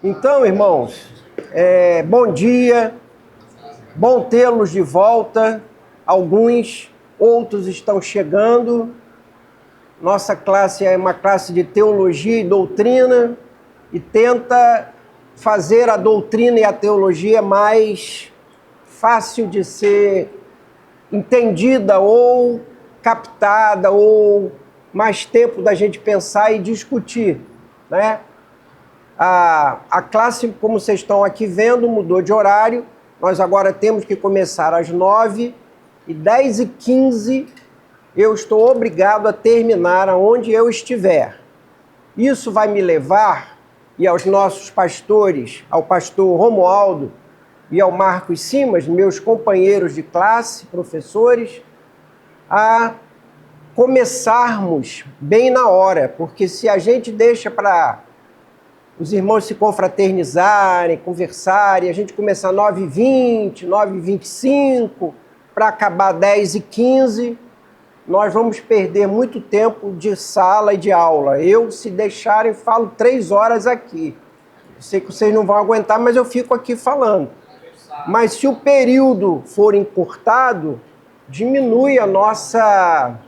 Então, irmãos, bom dia, bom tê-los de volta. Alguns, outros estão chegando. Nossa classe é uma classe de teologia e doutrina e tenta fazer a doutrina e a teologia mais fácil de ser entendida ou captada, ou mais tempo da gente pensar e discutir, né? A classe, como vocês estão aqui vendo, mudou de horário. Nós agora temos que começar às 9h, e 10h15 eu estou obrigado a terminar aonde eu estiver. Isso vai me levar, e aos nossos pastores, ao pastor Romualdo e ao Marcos Simas, meus companheiros de classe, professores, a começarmos bem na hora, porque se a gente deixa para os irmãos se confraternizarem, conversarem, a gente começar 9h20, 9h25, para acabar 10h15, nós vamos perder muito tempo de sala e de aula. Eu, se deixarem, falo 3 horas aqui. Sei que vocês não vão aguentar, mas eu fico aqui falando. Mas se o período for encurtado, diminui a nossa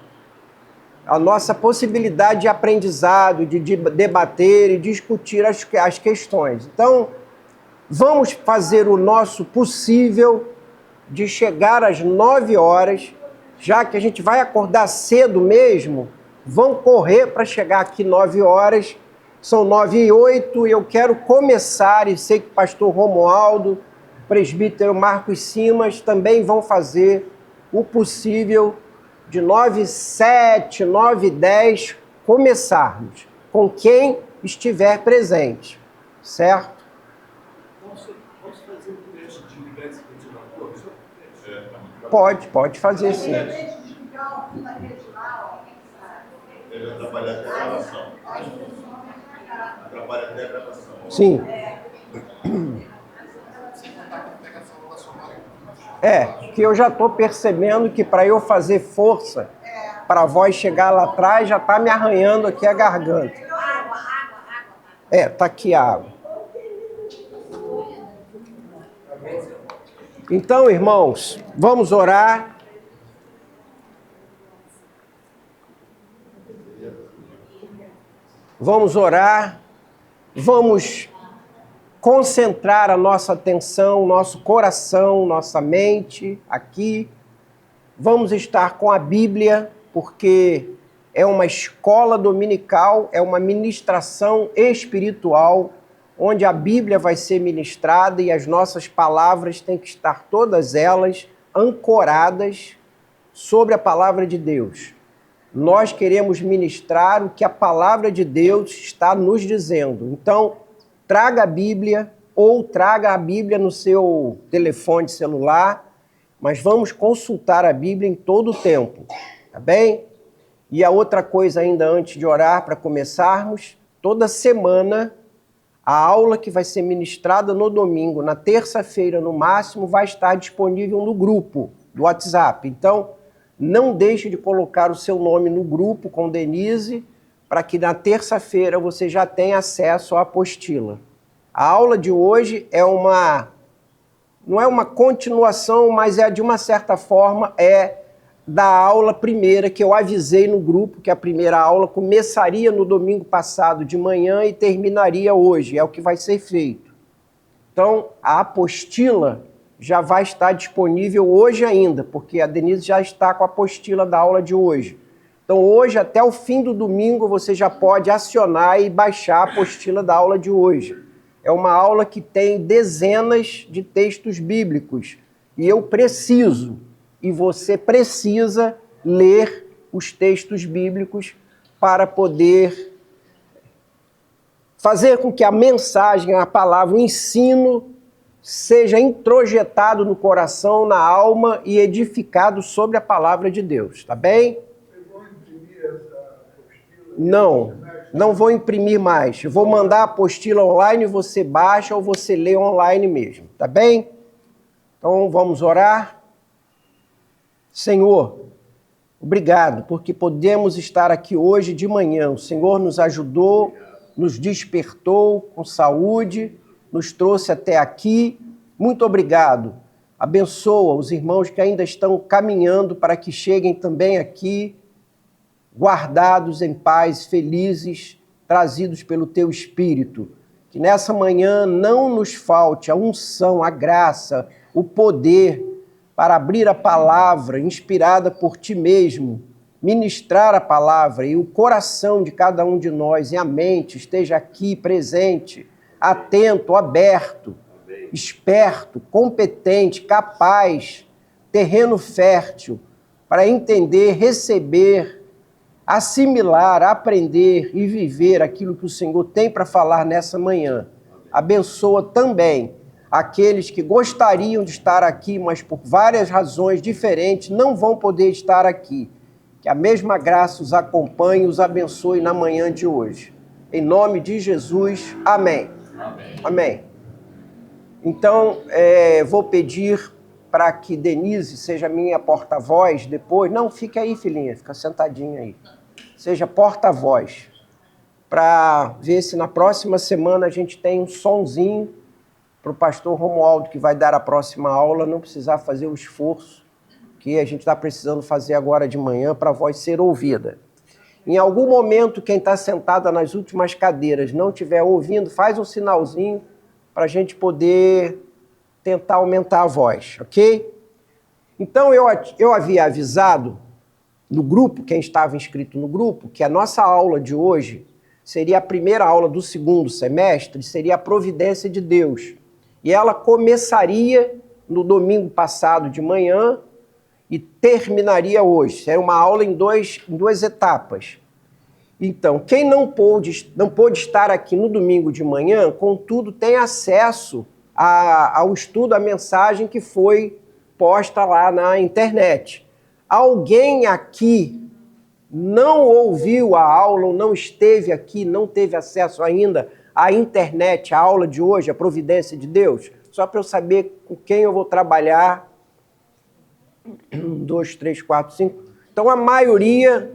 possibilidade de aprendizado, de debater e discutir as questões. Então, vamos fazer o nosso possível de chegar às 9 horas, já que a gente vai acordar cedo mesmo, vão correr para chegar aqui 9 horas, são 9h08, e eu quero começar, e sei que o pastor Romualdo, o presbítero Marcos Simas também vão fazer o possível de 9h07, 9h10, começarmos, com quem estiver presente, certo? Posso fazer um teste de ligar esse ventilador? Pode fazer sim. Ele atrapalha até a gravação. Atrapalha até a gravação. Sim. Que eu já estou percebendo que para eu fazer força, para a voz chegar lá atrás, já está me arranhando aqui a garganta. Tá aqui a água. Então, irmãos, vamos orar. Vamos orar. Vamos concentrar a nossa atenção, nosso coração, nossa mente aqui. Vamos estar com a Bíblia, porque é uma escola dominical, é uma ministração espiritual, onde a Bíblia vai ser ministrada e as nossas palavras têm que estar todas elas ancoradas sobre a palavra de Deus. Nós queremos ministrar o que a palavra de Deus está nos dizendo. Então, traga a Bíblia ou traga a Bíblia no seu telefone celular, mas vamos consultar a Bíblia em todo o tempo, tá bem? E a outra coisa ainda antes de orar, para começarmos, toda semana a aula que vai ser ministrada no domingo, na terça-feira no máximo, vai estar disponível no grupo do WhatsApp. Então, não deixe de colocar o seu nome no grupo com Denise, para que na terça-feira você já tenha acesso à apostila. A aula de hoje não é uma continuação, mas de uma certa forma da aula primeira que eu avisei no grupo, que a primeira aula começaria no domingo passado de manhã e terminaria hoje, é o que vai ser feito. Então, a apostila já vai estar disponível hoje ainda, porque a Denise já está com a apostila da aula de hoje. Então, hoje, até o fim do domingo, você já pode acionar e baixar a apostila da aula de hoje. É uma aula que tem dezenas de textos bíblicos. E eu preciso, e você precisa, ler os textos bíblicos para poder fazer com que a mensagem, a palavra, o ensino, seja introjetado no coração, na alma e edificado sobre a palavra de Deus. Tá bem? Não vou imprimir mais. Eu vou mandar a apostila online, você baixa ou você lê online mesmo, tá bem? Então vamos orar. Senhor, obrigado, porque podemos estar aqui hoje de manhã. O Senhor nos ajudou, nos despertou com saúde nos trouxe até aqui. Muito obrigado. Abençoa os irmãos que ainda estão caminhando para que cheguem também aqui, guardados em paz, felizes, trazidos pelo Teu Espírito. Que nessa manhã não nos falte a unção, a graça, o poder para abrir a palavra inspirada por Ti mesmo, ministrar a palavra e o coração de cada um de nós e a mente esteja aqui presente, atento, aberto, esperto, competente, capaz, terreno fértil para entender, receber, assimilar, aprender e viver aquilo que o Senhor tem para falar nessa manhã. Abençoa também aqueles que gostariam de estar aqui, mas por várias razões diferentes não vão poder estar aqui. Que a mesma graça os acompanhe e os abençoe na manhã de hoje. Em nome de Jesus, amém. Amém. Amém. Então, vou pedir para que Denise seja minha porta-voz depois. Não, fique aí, filhinha, fica sentadinha aí. Seja porta-voz, para ver se na próxima semana a gente tem um sonzinho para o pastor Romualdo, que vai dar a próxima aula, não precisar fazer o esforço que a gente está precisando fazer agora de manhã para a voz ser ouvida. Em algum momento, quem está sentada nas últimas cadeiras não estiver ouvindo, faz um sinalzinho para a gente poder tentar aumentar a voz, ok? Então, eu havia avisado no grupo, quem estava inscrito no grupo, que a nossa aula de hoje seria a primeira aula do segundo semestre, seria a providência de Deus. E ela começaria no domingo passado de manhã e terminaria hoje. Seria uma aula em duas etapas. Então, quem não pôde estar aqui no domingo de manhã, contudo, tem acesso ao estudo, à mensagem que foi posta lá na internet. Alguém aqui não ouviu a aula, ou não esteve aqui, não teve acesso ainda à internet, à aula de hoje, a providência de Deus? Só para eu saber com quem eu vou trabalhar. 1, 2, 3, 4, 5. Então, a maioria,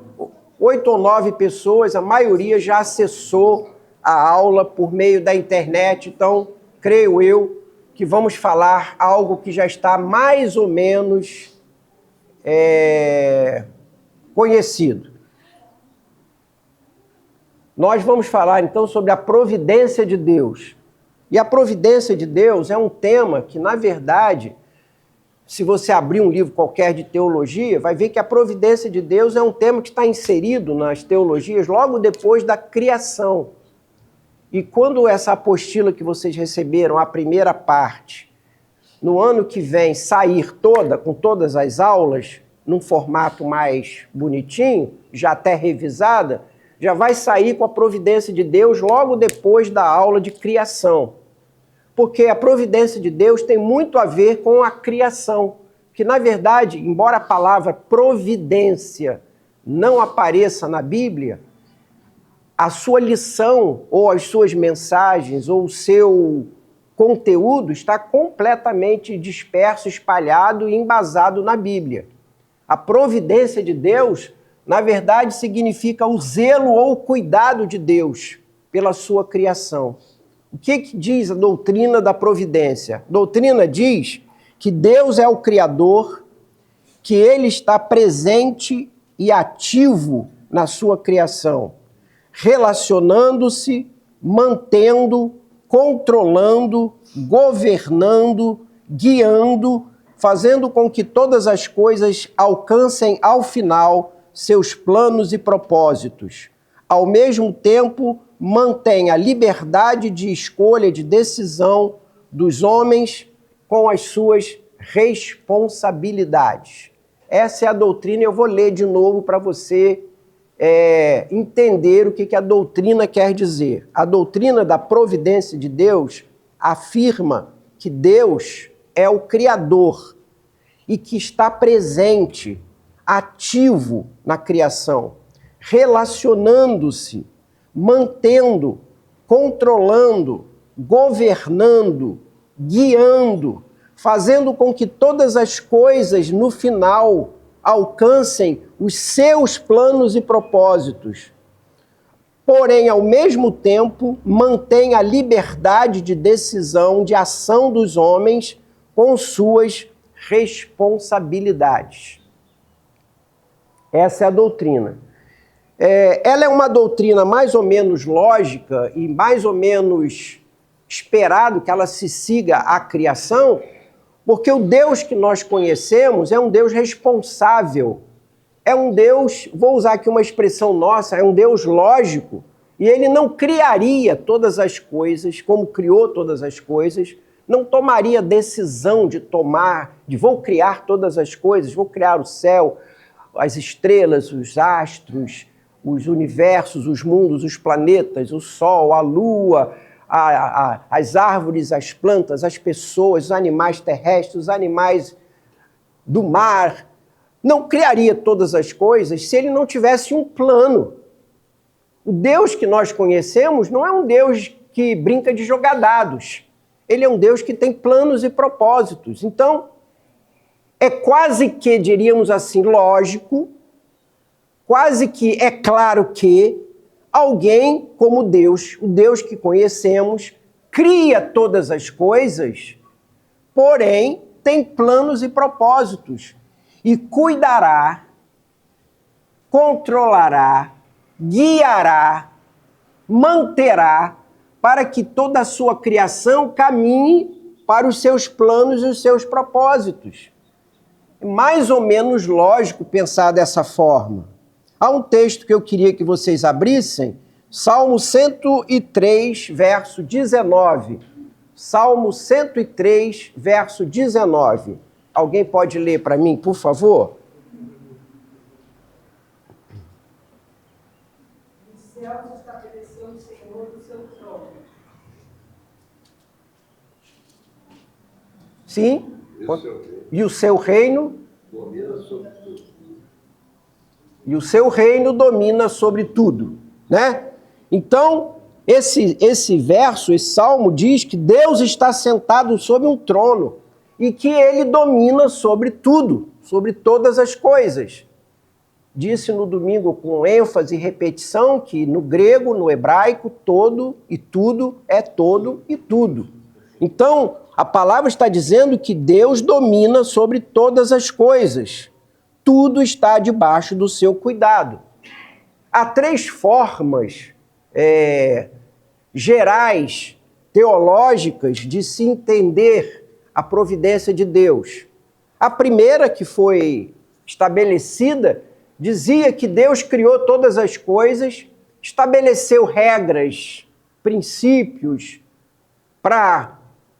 8 ou 9 pessoas, a maioria já acessou a aula por meio da internet. Então, creio eu que vamos falar algo que já está mais ou menos conhecido. Nós vamos falar, então, sobre a providência de Deus. E a providência de Deus é um tema que, na verdade, se você abrir um livro qualquer de teologia, vai ver que a providência de Deus é um tema que está inserido nas teologias logo depois da criação. E quando essa apostila que vocês receberam, a primeira parte, no ano que vem sair toda, com todas as aulas, num formato mais bonitinho, já até revisada, já vai sair com a providência de Deus logo depois da aula de criação. Porque a providência de Deus tem muito a ver com a criação. Que, na verdade, embora a palavra providência não apareça na Bíblia, a sua lição, ou as suas mensagens, ou o seu conteúdo está completamente disperso, espalhado e embasado na Bíblia. A providência de Deus, na verdade, significa o zelo ou o cuidado de Deus pela sua criação. O que diz a doutrina da providência? A doutrina diz que Deus é o Criador, que Ele está presente e ativo na sua criação, relacionando-se, mantendo, controlando, governando, guiando, fazendo com que todas as coisas alcancem ao final seus planos e propósitos. Ao mesmo tempo, mantém a liberdade de escolha, de decisão dos homens com as suas responsabilidades. Essa é a doutrina, eu vou ler de novo para você entender o que a doutrina quer dizer. A doutrina da providência de Deus afirma que Deus é o Criador e que está presente, ativo na criação, relacionando-se, mantendo, controlando, governando, guiando, fazendo com que todas as coisas no final alcancem os seus planos e propósitos. porém, ao mesmo tempo, mantém a liberdade de decisão, de ação dos homens com suas responsabilidades. Essa é a doutrina. Ela é uma doutrina mais ou menos lógica e mais ou menos esperado que ela se siga à criação, porque o Deus que nós conhecemos é um Deus responsável, é um Deus, vou usar aqui uma expressão nossa, é um Deus lógico, e ele não criaria todas as coisas como criou todas as coisas, não tomaria decisão de vou criar todas as coisas, vou criar o céu, as estrelas, os astros, os universos, os mundos, os planetas, o sol, a lua, as árvores, as plantas, as pessoas, os animais terrestres, os animais do mar. Não criaria todas as coisas se ele não tivesse um plano. O Deus que nós conhecemos não é um Deus que brinca de jogar dados. Ele é um Deus que tem planos e propósitos. Então, é quase que, diríamos assim, lógico, quase que é claro que alguém como Deus, o Deus que conhecemos, cria todas as coisas, porém tem planos e propósitos e cuidará, controlará, guiará, manterá para que toda a sua criação caminhe para os seus planos e os seus propósitos. É mais ou menos lógico pensar dessa forma. Há um texto que eu queria que vocês abrissem, Salmo 103, verso 19. Salmo 103, verso 19. Alguém pode ler para mim, por favor? Os céus estabeleceu o Senhor do seu trono. Sim. E o seu reino domina sobre tudo. E o seu reino domina sobre tudo, né? Então, esse verso, esse salmo diz que Deus está sentado sobre um trono e que ele domina sobre tudo, sobre todas as coisas. Disse no domingo com ênfase e repetição que no grego, no hebraico, todo e tudo é todo e tudo. Então, a palavra está dizendo que Deus domina sobre todas as coisas. Tudo está debaixo do seu cuidado. Há três formas gerais, teológicas, de se entender a providência de Deus. A primeira, que foi estabelecida, dizia que Deus criou todas as coisas, estabeleceu regras, princípios para a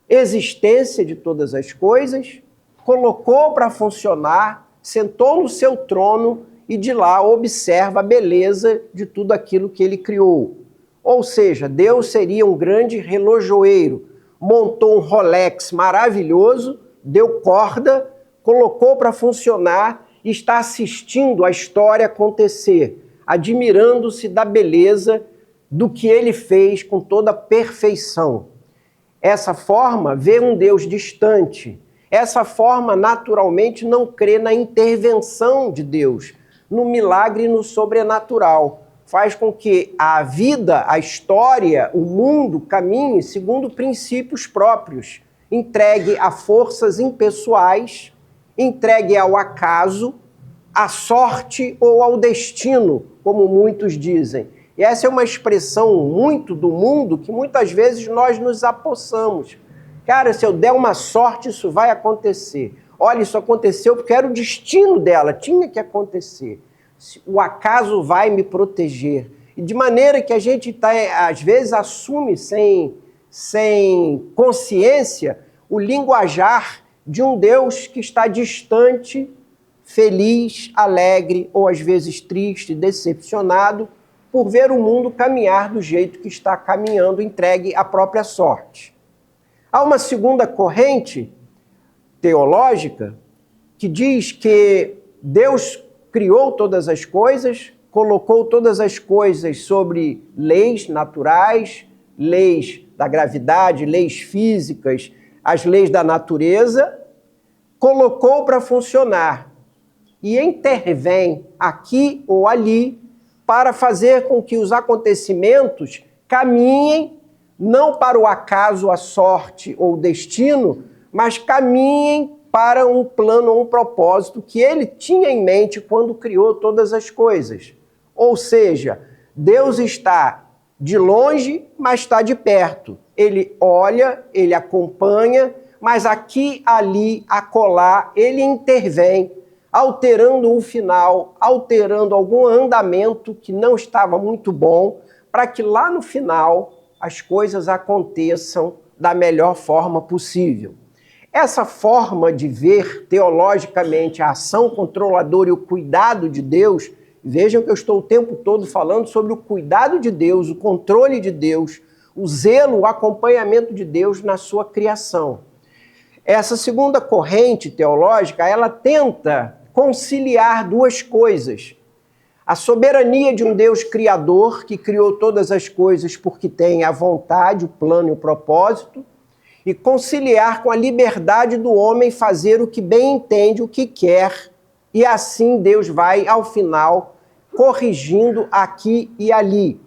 existência de todas as coisas, colocou para funcionar, sentou no seu trono e de lá observa a beleza de tudo aquilo que ele criou. Ou seja, Deus seria um grande relojoeiro, montou um Rolex maravilhoso, deu corda, colocou para funcionar e está assistindo a história acontecer, admirando-se da beleza do que ele fez com toda a perfeição. Essa forma vê um Deus distante. Essa forma, naturalmente, não crê na intervenção de Deus, no milagre e no sobrenatural. Faz com que a vida, a história, o mundo caminhe segundo princípios próprios, entregue a forças impessoais, entregue ao acaso, à sorte ou ao destino, como muitos dizem. E essa é uma expressão muito do mundo que muitas vezes nós nos apossamos. Cara, se eu der uma sorte, isso vai acontecer. Olha, isso aconteceu porque era o destino dela, tinha que acontecer. O acaso vai me proteger. E de maneira que a gente às vezes assume sem consciência o linguajar de um Deus que está distante, feliz, alegre ou às vezes triste, decepcionado por ver o mundo caminhar do jeito que está caminhando, entregue à própria sorte. Há uma segunda corrente teológica que diz que Deus criou todas as coisas, colocou todas as coisas sobre leis naturais, leis da gravidade, leis físicas, as leis da natureza, colocou para funcionar e intervém aqui ou ali para fazer com que os acontecimentos caminhem não para o acaso, a sorte ou o destino, mas caminhem para um plano ou um propósito que ele tinha em mente quando criou todas as coisas. Ou seja, Deus está de longe, mas está de perto. Ele olha, ele acompanha, mas aqui, ali, acolá, ele intervém, alterando um final, alterando algum andamento que não estava muito bom, para que lá no final as coisas aconteçam da melhor forma possível. Essa forma de ver teologicamente a ação controladora e o cuidado de Deus, vejam que eu estou o tempo todo falando sobre o cuidado de Deus, o controle de Deus, o zelo, o acompanhamento de Deus na sua criação. Essa segunda corrente teológica, ela tenta conciliar duas coisas. A soberania de um Deus criador, que criou todas as coisas porque tem a vontade, o plano e o propósito, e conciliar com a liberdade do homem fazer o que bem entende, o que quer, e assim Deus vai, ao final, corrigindo aqui e ali.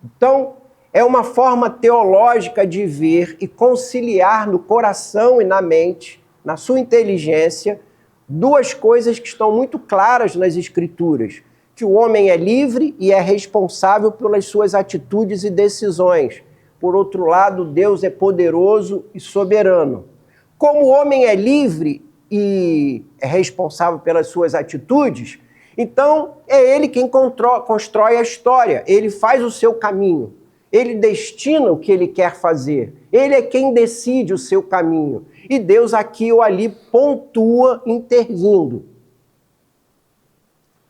Então, é uma forma teológica de ver e conciliar no coração e na mente, na sua inteligência, duas coisas que estão muito claras nas Escrituras: que o homem é livre e é responsável pelas suas atitudes e decisões. Por outro lado, Deus é poderoso e soberano. Como o homem é livre e é responsável pelas suas atitudes, então é ele quem constrói a história, ele faz o seu caminho, ele destina o que ele quer fazer, ele é quem decide o seu caminho. E Deus aqui ou ali pontua intervindo.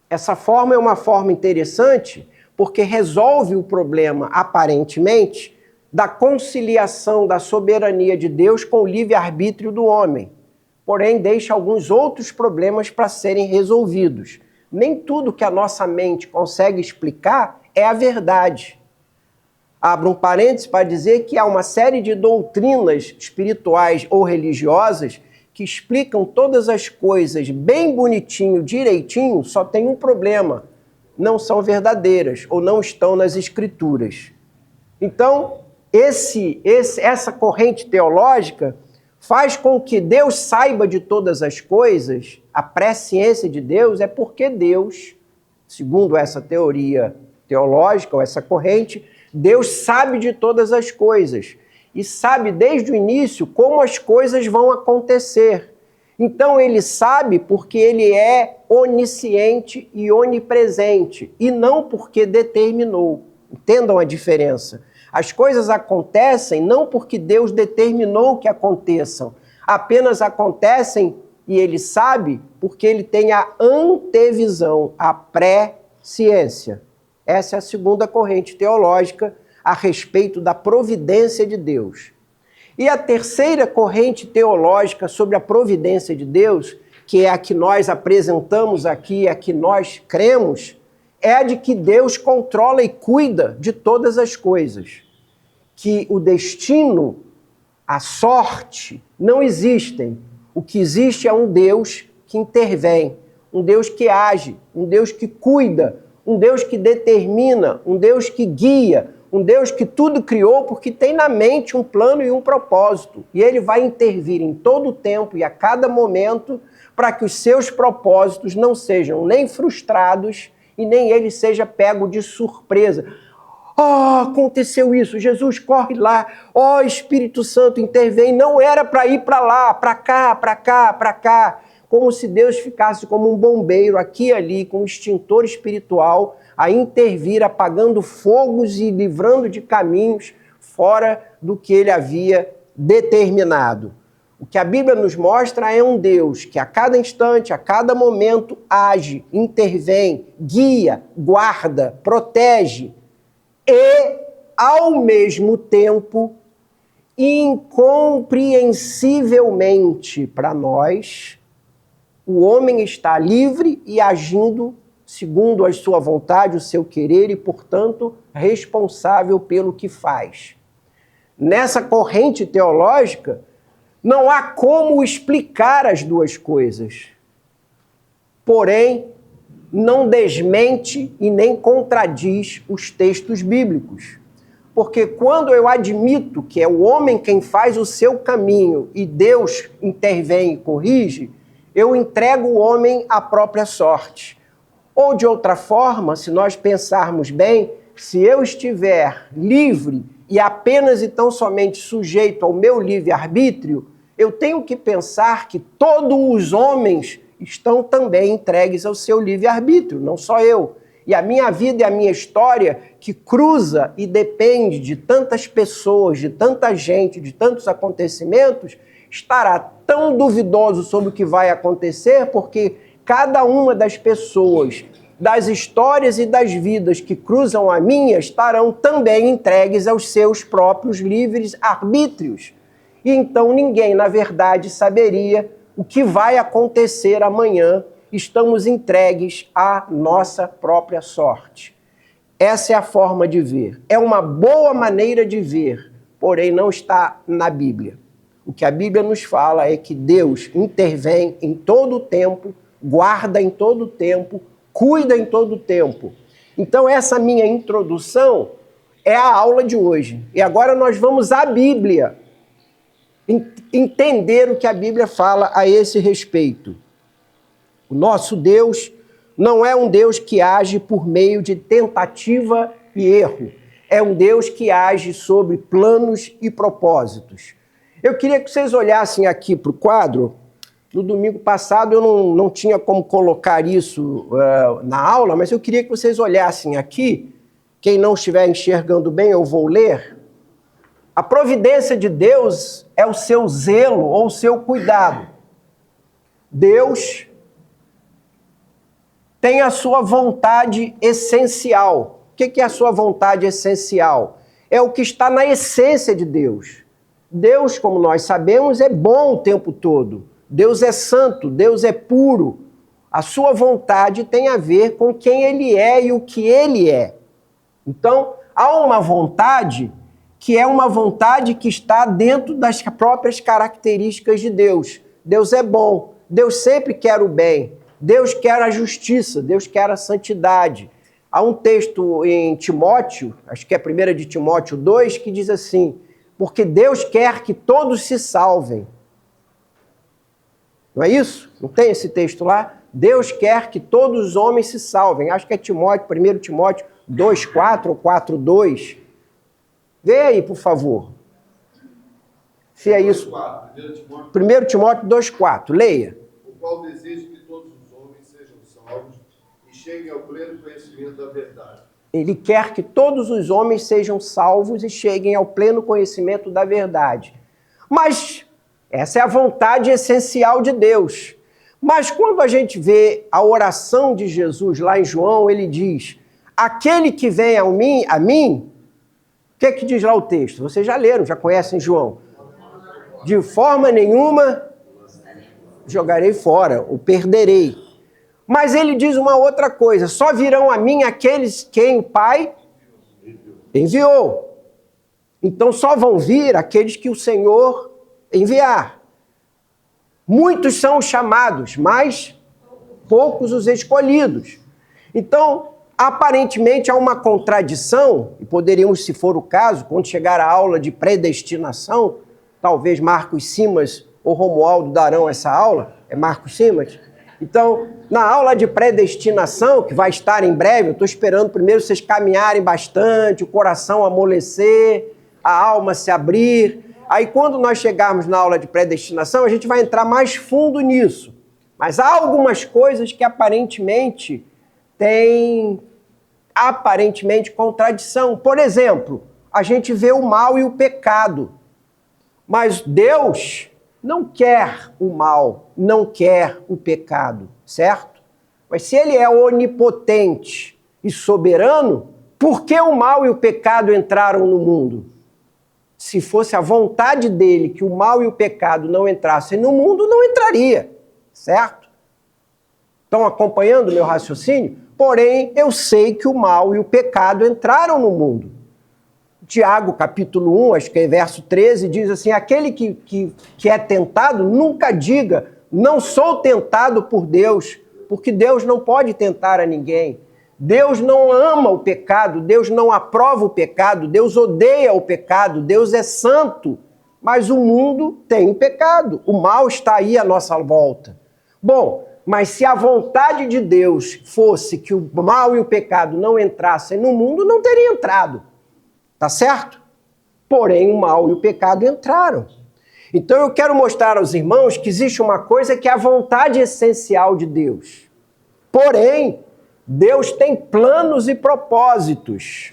Essa forma é uma forma interessante porque resolve o problema, aparentemente, da conciliação da soberania de Deus com o livre-arbítrio do homem. Porém, deixa alguns outros problemas para serem resolvidos. Nem tudo que a nossa mente consegue explicar é a verdade. Abro um parênteses para dizer que há uma série de doutrinas espirituais ou religiosas que explicam todas as coisas bem bonitinho, direitinho, só tem um problema: não são verdadeiras ou não estão nas Escrituras. Então, essa corrente teológica faz com que Deus saiba de todas as coisas. A presciência de Deus é porque Deus, segundo essa teoria teológica ou essa corrente, Deus sabe de todas as coisas e sabe desde o início como as coisas vão acontecer. Então ele sabe porque ele é onisciente e onipresente, e não porque determinou. Entendam a diferença. As coisas acontecem não porque Deus determinou que aconteçam, apenas acontecem, e ele sabe, porque ele tem a antevisão, a presciência. Essa é a segunda corrente teológica a respeito da providência de Deus. E a terceira corrente teológica sobre a providência de Deus, que é a que nós apresentamos aqui, a que nós cremos, é a de que Deus controla e cuida de todas as coisas. Que o destino, a sorte, não existem. O que existe é um Deus que intervém, um Deus que age, um Deus que cuida, um Deus que determina, um Deus que guia, um Deus que tudo criou porque tem na mente um plano e um propósito. E ele vai intervir em todo o tempo e a cada momento para que os seus propósitos não sejam nem frustrados e nem ele seja pego de surpresa. Aconteceu isso, Jesus corre lá, Espírito Santo intervém, não era para ir para lá, para cá, para cá, para cá. Como se Deus ficasse como um bombeiro aqui e ali, com um extintor espiritual, a intervir, apagando fogos e livrando de caminhos fora do que ele havia determinado. O que a Bíblia nos mostra é um Deus que a cada instante, a cada momento, age, intervém, guia, guarda, protege e, ao mesmo tempo, incompreensivelmente para nós, o homem está livre e agindo segundo a sua vontade, o seu querer e, portanto, responsável pelo que faz. Nessa corrente teológica, não há como explicar as duas coisas. Porém, não desmente e nem contradiz os textos bíblicos. Porque quando eu admito que é o homem quem faz o seu caminho e Deus intervém e corrige, eu entrego o homem à própria sorte. Ou de outra forma, se nós pensarmos bem, se eu estiver livre e apenas e tão somente sujeito ao meu livre-arbítrio, eu tenho que pensar que todos os homens estão também entregues ao seu livre-arbítrio, não só eu. E a minha vida e a minha história, que cruza e depende de tantas pessoas, de tanta gente, de tantos acontecimentos, estará tão duvidoso sobre o que vai acontecer, porque cada uma das pessoas, das histórias e das vidas que cruzam a minha, estarão também entregues aos seus próprios livres arbítrios. E então ninguém, na verdade, saberia o que vai acontecer amanhã. Estamos entregues à nossa própria sorte. Essa é a forma de ver. É uma boa maneira de ver, porém não está na Bíblia. O que a Bíblia nos fala é que Deus intervém em todo o tempo, guarda em todo o tempo, cuida em todo o tempo. Então essa minha introdução é a aula de hoje. E agora nós vamos à Bíblia entender o que a Bíblia fala a esse respeito. O nosso Deus não é um Deus que age por meio de tentativa e erro. É um Deus que age sobre planos e propósitos. Eu queria que vocês olhassem aqui para o quadro. No domingo passado eu não tinha como colocar isso na aula, mas eu queria que vocês olhassem aqui. Quem não estiver enxergando bem, eu vou ler. A providência de Deus é o seu zelo ou o seu cuidado. Deus tem a sua vontade essencial. O que é a sua vontade essencial? É o que está na essência de Deus. Deus, como nós sabemos, é bom o tempo todo. Deus é santo, Deus é puro. A sua vontade tem a ver com quem Ele é e o que Ele é. Então, há uma vontade que é uma vontade que está dentro das próprias características de Deus. Deus é bom, Deus sempre quer o bem, Deus quer a justiça, Deus quer a santidade. Há um texto em Timóteo, acho que é 1 de Timóteo 2, que diz assim: porque Deus quer que todos se salvem. Não é isso? Não tem esse texto lá? Deus quer que todos os homens se salvem. Acho que é Timóteo, 1 Timóteo 2,4 ou 4,2. Vê aí, por favor. Se é isso. 1 Timóteo 2,4. Leia. O qual deseja que todos os homens sejam salvos e cheguem ao pleno conhecimento da verdade. Ele quer que todos os homens sejam salvos e cheguem ao pleno conhecimento da verdade. Mas essa é a vontade essencial de Deus. Mas quando a gente vê a oração de Jesus lá em João, ele diz: aquele que vem a mim, o que diz lá o texto? Vocês já leram, já conhecem João. De forma nenhuma jogarei fora, ou perderei. Mas ele diz uma outra coisa: só virão a mim aqueles quem o Pai enviou. Então só vão vir aqueles que o Senhor enviar. Muitos são os chamados, mas poucos os escolhidos. Então, aparentemente há uma contradição, e poderíamos, se for o caso, quando chegar a aula de predestinação, talvez Marcos Simas ou Romualdo darão essa aula, é Marcos Simas? Então, na aula de predestinação, que vai estar em breve, eu estou esperando primeiro vocês caminharem bastante, o coração amolecer, a alma se abrir. Aí, quando nós chegarmos na aula de predestinação, a gente vai entrar mais fundo nisso. Mas há algumas coisas que aparentemente têm contradição. Por exemplo, a gente vê o mal e o pecado. Mas Deus não quer o mal, não quer o pecado, certo? Mas se Ele é onipotente e soberano, por que o mal e o pecado entraram no mundo? Se fosse a vontade dele que o mal e o pecado não entrassem no mundo, não entraria, certo? Estão acompanhando o meu raciocínio? Porém, eu sei que o mal e o pecado entraram no mundo. Tiago, capítulo 1, acho que é verso 13, diz assim: aquele que é tentado, nunca diga, não sou tentado por Deus, porque Deus não pode tentar a ninguém. Deus não ama o pecado, Deus não aprova o pecado, Deus odeia o pecado, Deus é santo, mas o mundo tem pecado, o mal está aí à nossa volta. Bom, mas se a vontade de Deus fosse que o mal e o pecado não entrassem no mundo, não teria entrado, tá certo? Porém, o mal e o pecado entraram. Então eu quero mostrar aos irmãos que existe uma coisa que é a vontade essencial de Deus. Porém, Deus tem planos e propósitos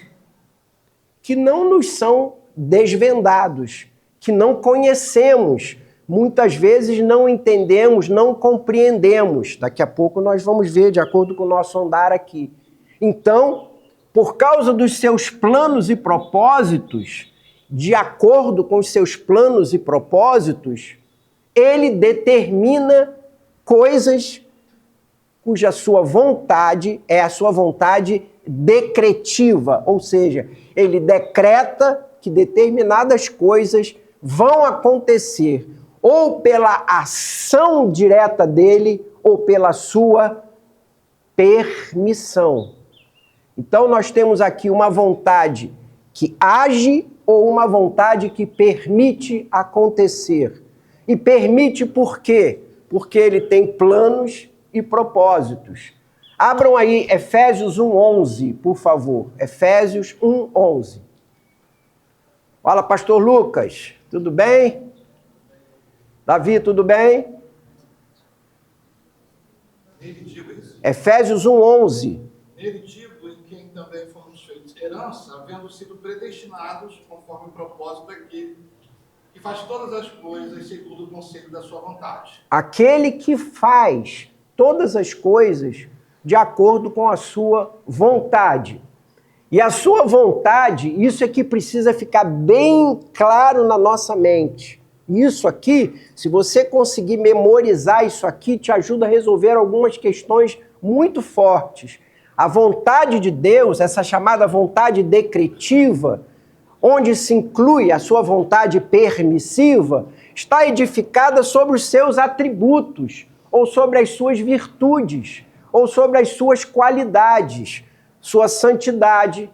que não nos são desvendados, que não conhecemos, muitas vezes não entendemos, não compreendemos. Daqui a pouco nós vamos ver, de acordo com o nosso andar aqui. Então, por causa dos seus planos e propósitos, de acordo com os seus planos e propósitos, ele determina coisas cuja sua vontade é a sua vontade decretiva, ou seja, ele decreta que determinadas coisas vão acontecer ou pela ação direta dele ou pela sua permissão. Então nós temos aqui uma vontade que age ou uma vontade que permite acontecer. E permite por quê? Porque ele tem planos e propósitos. Abram aí Efésios 1:11, por favor. Efésios 1:11. Fala, pastor Lucas, tudo bem? Davi, tudo bem? Efésios 1:11. Nele digo, em quem também fomos feitos herança, havendo sido predestinados conforme o propósito daquele que faz todas as coisas segundo o conselho da sua vontade. Aquele que faz todas as coisas de acordo com a sua vontade. E a sua vontade, isso é que precisa ficar bem claro na nossa mente. Isso aqui, se você conseguir memorizar isso aqui, te ajuda a resolver algumas questões muito fortes. A vontade de Deus, essa chamada vontade decretiva, onde se inclui a sua vontade permissiva, está edificada sobre os seus atributos, ou sobre as suas virtudes, ou sobre as suas qualidades, sua santidade,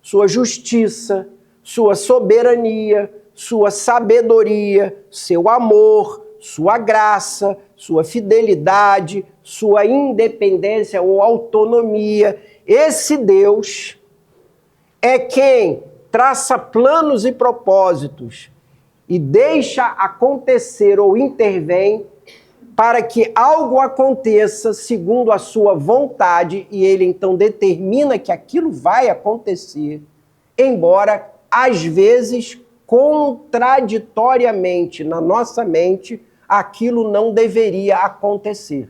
sua justiça, sua soberania, sua sabedoria, seu amor, sua graça, sua fidelidade, sua independência ou autonomia. Esse Deus é quem traça planos e propósitos e deixa acontecer ou intervém para que algo aconteça segundo a sua vontade, e ele então determina que aquilo vai acontecer, embora às vezes contraditoriamente na nossa mente aquilo não deveria acontecer.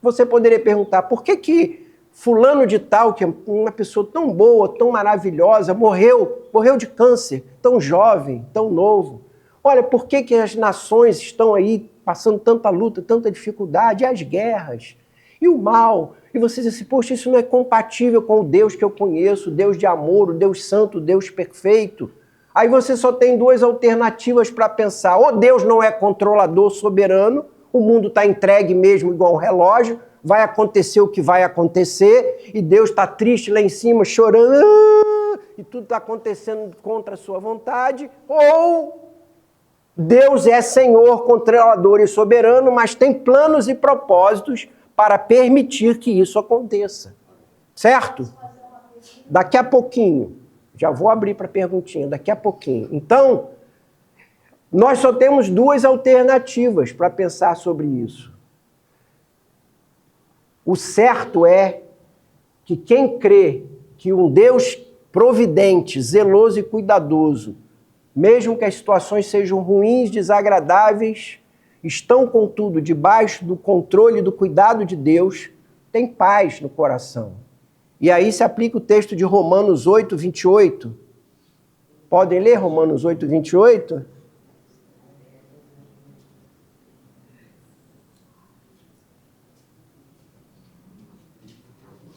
Você poderia perguntar, por que fulano de tal, que é uma pessoa tão boa, tão maravilhosa, morreu de câncer, tão jovem, tão novo? Olha, por que as nações estão aí passando tanta luta, tanta dificuldade, e as guerras, e o mal? E você diz assim, poxa, isso não é compatível com o Deus que eu conheço, o Deus de amor, o Deus santo, o Deus perfeito. Aí você só tem duas alternativas para pensar. Ou Deus não é controlador, soberano, o mundo está entregue mesmo igual um relógio, vai acontecer o que vai acontecer, e Deus está triste lá em cima, chorando, e tudo está acontecendo contra a sua vontade. Ou Deus é Senhor, controlador e soberano, mas tem planos e propósitos para permitir que isso aconteça. Certo? Daqui a pouquinho. Já vou abrir para perguntinha, daqui a pouquinho. Então, nós só temos duas alternativas para pensar sobre isso. O certo é que quem crê que um Deus providente, zeloso e cuidadoso, mesmo que as situações sejam ruins, desagradáveis, estão, contudo, debaixo do controle e do cuidado de Deus, tem paz no coração. E aí se aplica o texto de Romanos 8, 28. Podem ler Romanos 8, 28?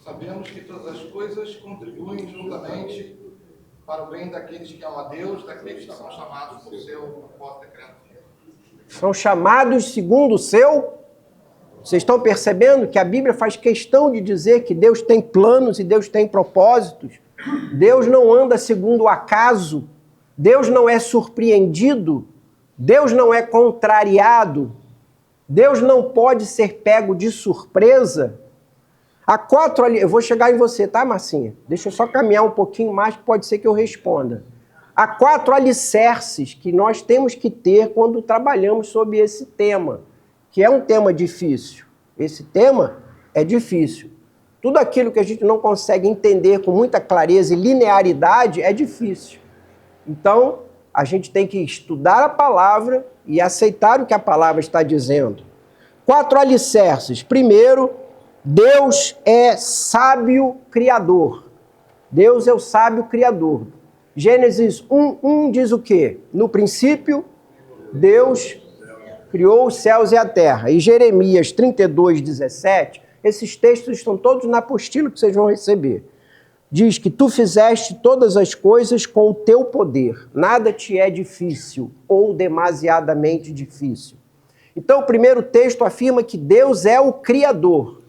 Sabemos que todas as coisas contribuem juntamente para o bem daqueles que amam a Deus, daqueles que são chamados por seu propósito decreto. São chamados segundo o seu Vocês estão percebendo que a Bíblia faz questão de dizer que Deus tem planos e Deus tem propósitos? Deus não anda segundo o acaso, Deus não é surpreendido, Deus não é contrariado, Deus não pode ser pego de surpresa. Há 4 ali, eu vou chegar em você, tá, Marcinha? Deixa eu só caminhar um pouquinho mais, que pode ser que eu responda. Há 4 alicerces que nós temos que ter quando trabalhamos sobre esse tema, que é um tema difícil. Esse tema é difícil. Tudo aquilo que a gente não consegue entender com muita clareza e linearidade é difícil. Então, a gente tem que estudar a palavra e aceitar o que a palavra está dizendo. 4 alicerces. Primeiro, Deus é sábio criador. Deus é o sábio criador. Gênesis 1:1 diz o quê? No princípio, Deus criou os céus e a terra. E Jeremias 32:17, esses textos estão todos na apostila que vocês vão receber. Diz que tu fizeste todas as coisas com o teu poder. Nada te é difícil ou demasiadamente difícil. Então, o primeiro texto afirma que Deus é o Criador.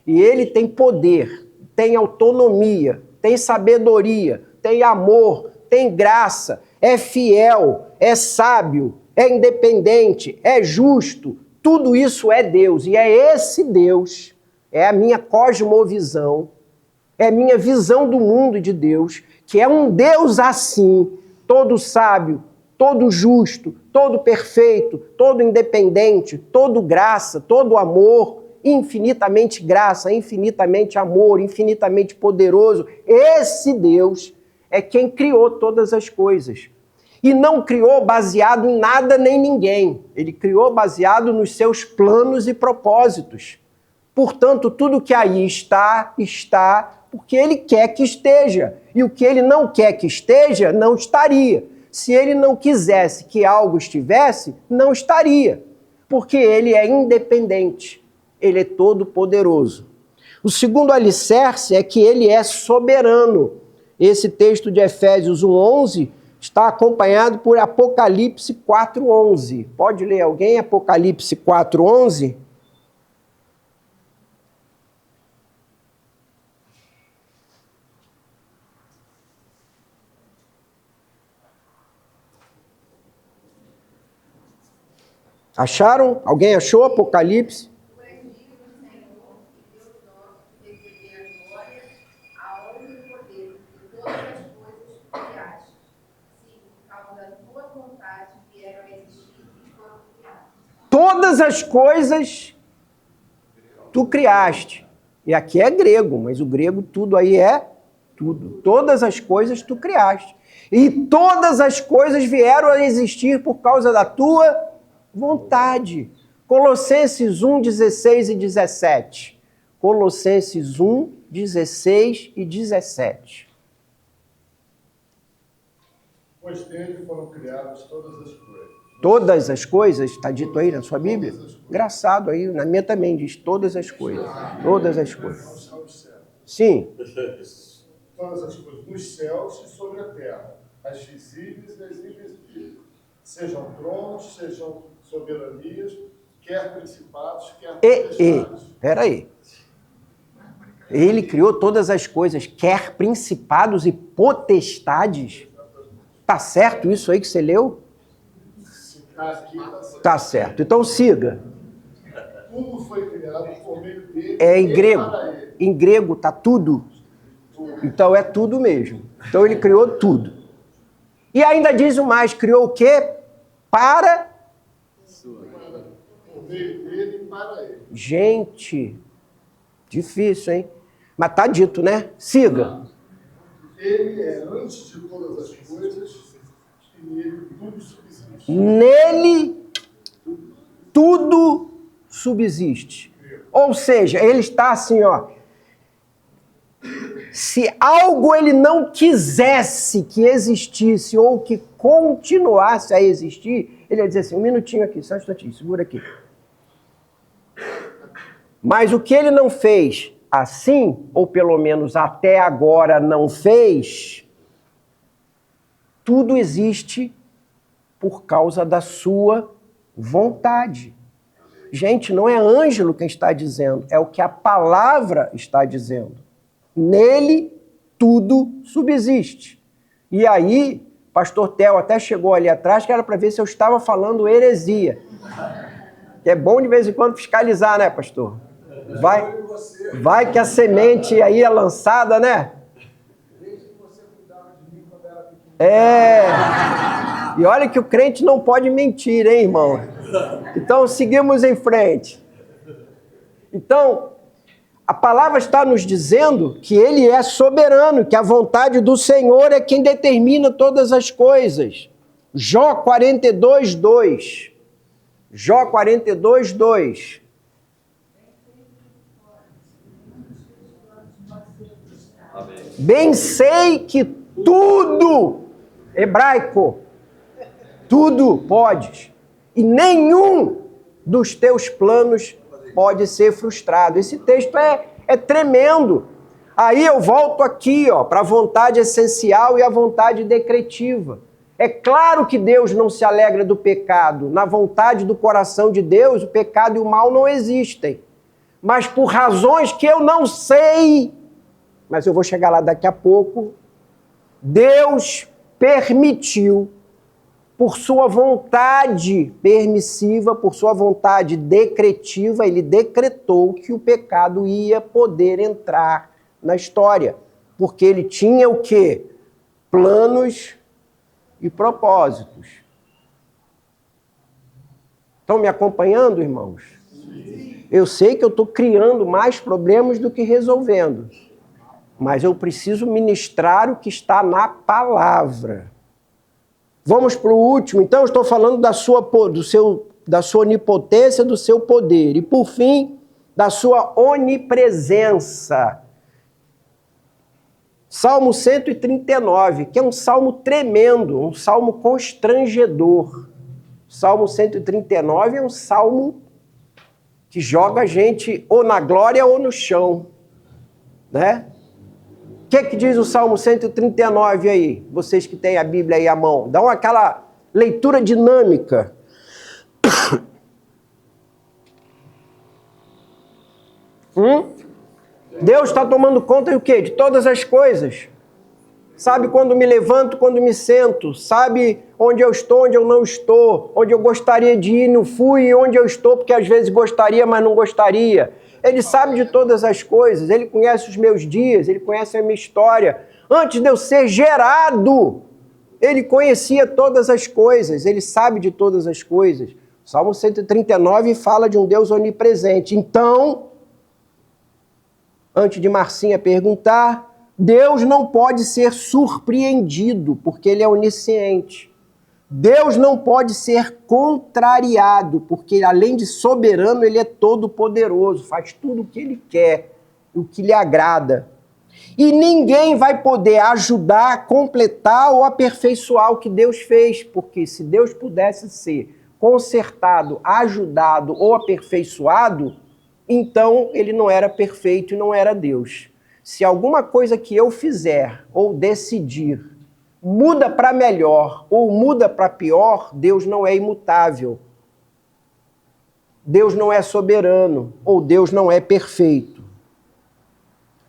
E Ele tem poder, tem autonomia, tem sabedoria, tem amor, tem graça, é fiel, é sábio, é independente, é justo. Tudo isso é Deus. E é esse Deus, é a minha cosmovisão, é a minha visão do mundo de Deus, que é um Deus assim, todo sábio, todo justo, todo perfeito, todo independente, todo graça, todo amor, infinitamente graça, infinitamente amor, infinitamente poderoso. Esse Deus é quem criou todas as coisas. E não criou baseado em nada nem ninguém. Ele criou baseado nos seus planos e propósitos. Portanto, tudo que aí está, está porque Ele quer que esteja. E o que Ele não quer que esteja, não estaria. Se Ele não quisesse que algo estivesse, não estaria. Porque Ele é independente. Ele é todo-poderoso. O segundo alicerce é que Ele é soberano. Esse texto de Efésios 1:11 está acompanhado por Apocalipse 4:11. Pode ler alguém Apocalipse 4:11? Acharam? Alguém achou Apocalipse? Todas as coisas tu criaste. E aqui é grego, mas o grego tudo aí é tudo. Todas as coisas tu criaste. E todas as coisas vieram a existir por causa da tua vontade. Colossenses 1:16 e 17. Colossenses 1:16 e 17. Pois dele foram criadas todas as coisas. Todas as coisas, está dito aí na sua Bíblia? Engraçado aí, na minha também diz todas as coisas. Todas as coisas. Sim. Todas as coisas nos céus e sobre a terra, as visíveis e as invisíveis. Sejam tronos, sejam soberanias, quer principados, quer potestades. Peraí. Ele criou todas as coisas, quer principados e potestades. Tá certo isso aí que você leu? Tá certo. Então siga. Tudo foi criado por meio dele. É em grego. Em grego tá tudo. Então é tudo mesmo. Então ele criou tudo. E ainda diz o mais, criou o quê? Para... Por meio dele e para ele. Gente, difícil, hein? Mas tá dito, né? Siga. Ele é antes de todas as coisas e nele tudo subsiste. Nele tudo subsiste. Ou seja, ele está assim, ó. Se algo ele não quisesse que existisse ou que continuasse a existir, ele ia dizer assim, um minutinho aqui, só um instantinho, segura aqui. Mas o que ele não fez assim, ou pelo menos até agora não fez, tudo existe por causa da sua vontade. Gente, não é Ângelo quem está dizendo, é o que a palavra está dizendo. Nele tudo subsiste. E aí, pastor Theo até chegou ali atrás, que era para ver se eu estava falando heresia. Que é bom de vez em quando fiscalizar, né, pastor? Vai que a semente aí é lançada, né? E olha que o crente não pode mentir, hein, irmão? Então, seguimos em frente. Então, a palavra está nos dizendo que ele é soberano, que a vontade do Senhor é quem determina todas as coisas. Jó 42, 2. Jó 42, 2. Bem sei que tudo, hebraico, tudo podes, e nenhum dos teus planos pode ser frustrado. Esse texto é tremendo. Aí eu volto aqui para a vontade essencial e a vontade decretiva. É claro que Deus não se alegra do pecado. Na vontade do coração de Deus, o pecado e o mal não existem. Mas por razões que eu não sei, mas eu vou chegar lá daqui a pouco, Deus permitiu, por sua vontade permissiva, por sua vontade decretiva, ele decretou que o pecado ia poder entrar na história. Porque ele tinha o quê? Planos e propósitos. Estão me acompanhando, irmãos? Eu sei que eu estou criando mais problemas do que resolvendo. Mas eu preciso ministrar o que está na palavra. Vamos para o último. Então, eu estou falando da sua onipotência, do seu poder. E, por fim, da sua onipresença. Salmo 139, que é um salmo tremendo, um salmo constrangedor. Salmo 139 é um salmo que joga a gente ou na glória ou no chão, né? O que diz o Salmo 139 aí? Vocês que têm a Bíblia aí à mão. Dá aquela leitura dinâmica. Deus está tomando conta de o quê? De todas as coisas. Sabe quando me levanto, quando me sento. Sabe onde eu estou, onde eu não estou. Onde eu gostaria de ir, não fui. E onde eu estou, porque às vezes gostaria, mas não gostaria. Ele sabe de todas as coisas. Ele conhece os meus dias. Ele conhece a minha história. Antes de eu ser gerado, ele conhecia todas as coisas. Ele sabe de todas as coisas. O Salmo 139 fala de um Deus onipresente. Então, antes de Marcinha perguntar, Deus não pode ser surpreendido, porque ele é onisciente. Deus não pode ser contrariado, porque além de soberano, ele é todo poderoso, faz tudo o que ele quer, o que lhe agrada. E ninguém vai poder ajudar, completar ou aperfeiçoar o que Deus fez, porque se Deus pudesse ser consertado, ajudado ou aperfeiçoado, então ele não era perfeito e não era Deus. Se alguma coisa que eu fizer ou decidir muda para melhor ou muda para pior, Deus não é imutável. Deus não é soberano ou Deus não é perfeito.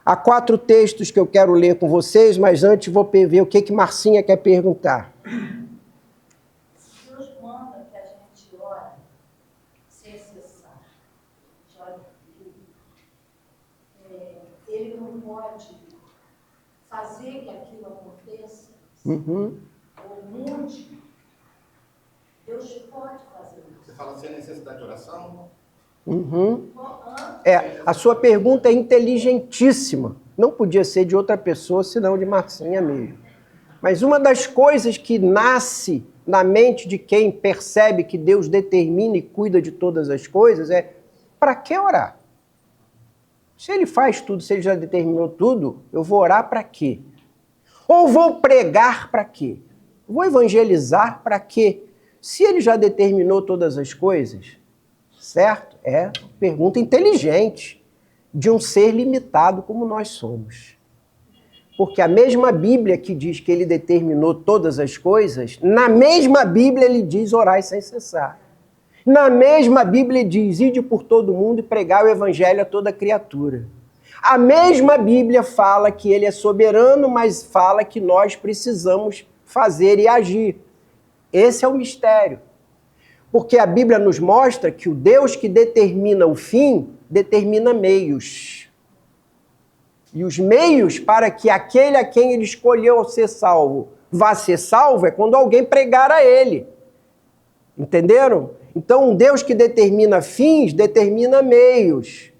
Há 4 textos que eu quero ler com vocês, mas antes vou ver o que Marcinha quer perguntar. Deus manda que a gente ore sem cessar. Ele não pode fazer que aquilo aconteça, ou mude. Deus pode fazer isso. Você fala sem necessidade de oração? A sua pergunta é inteligentíssima. Não podia ser de outra pessoa, senão de Marcinha mesmo. Mas uma das coisas que nasce na mente de quem percebe que Deus determina e cuida de todas as coisas é: para que orar? Se ele faz tudo, se ele já determinou tudo, eu vou orar para quê? Ou vou pregar para quê? Vou evangelizar para quê? Se ele já determinou todas as coisas, certo? É pergunta inteligente de um ser limitado como nós somos. Porque a mesma Bíblia que diz que ele determinou todas as coisas, na mesma Bíblia ele diz orai sem cessar. Na mesma Bíblia diz, ide por todo mundo e pregar o evangelho a toda criatura. A mesma Bíblia fala que ele é soberano, mas fala que nós precisamos fazer e agir. Esse é o mistério. Porque a Bíblia nos mostra que o Deus que determina o fim, determina meios. E os meios para que aquele a quem ele escolheu ser salvo vá ser salvo é quando alguém pregar a ele. Entenderam? Então, um Deus que determina fins, determina meios.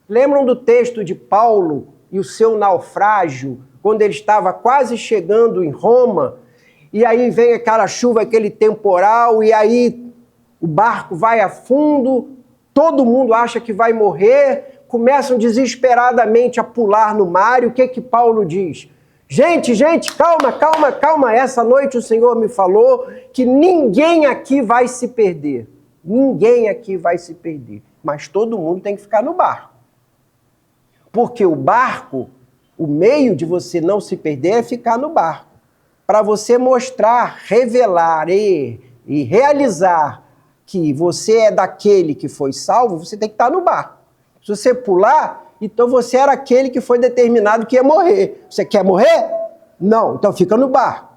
Lembram do texto de Paulo e o seu naufrágio, quando ele estava quase chegando em Roma, e aí vem aquela chuva, aquele temporal, e aí o barco vai a fundo, todo mundo acha que vai morrer, começam desesperadamente a pular no mar, e o que Paulo diz? Gente, calma, essa noite o Senhor me falou que ninguém aqui vai se perder. Ninguém aqui vai se perder, mas todo mundo tem que ficar no barco. Porque o barco, o meio de você não se perder é ficar no barco. Para você mostrar, revelar e realizar que você é daquele que foi salvo, você tem que estar no barco. Se você pular, então você era aquele que foi determinado que ia morrer. Você quer morrer? Não, então fica no barco.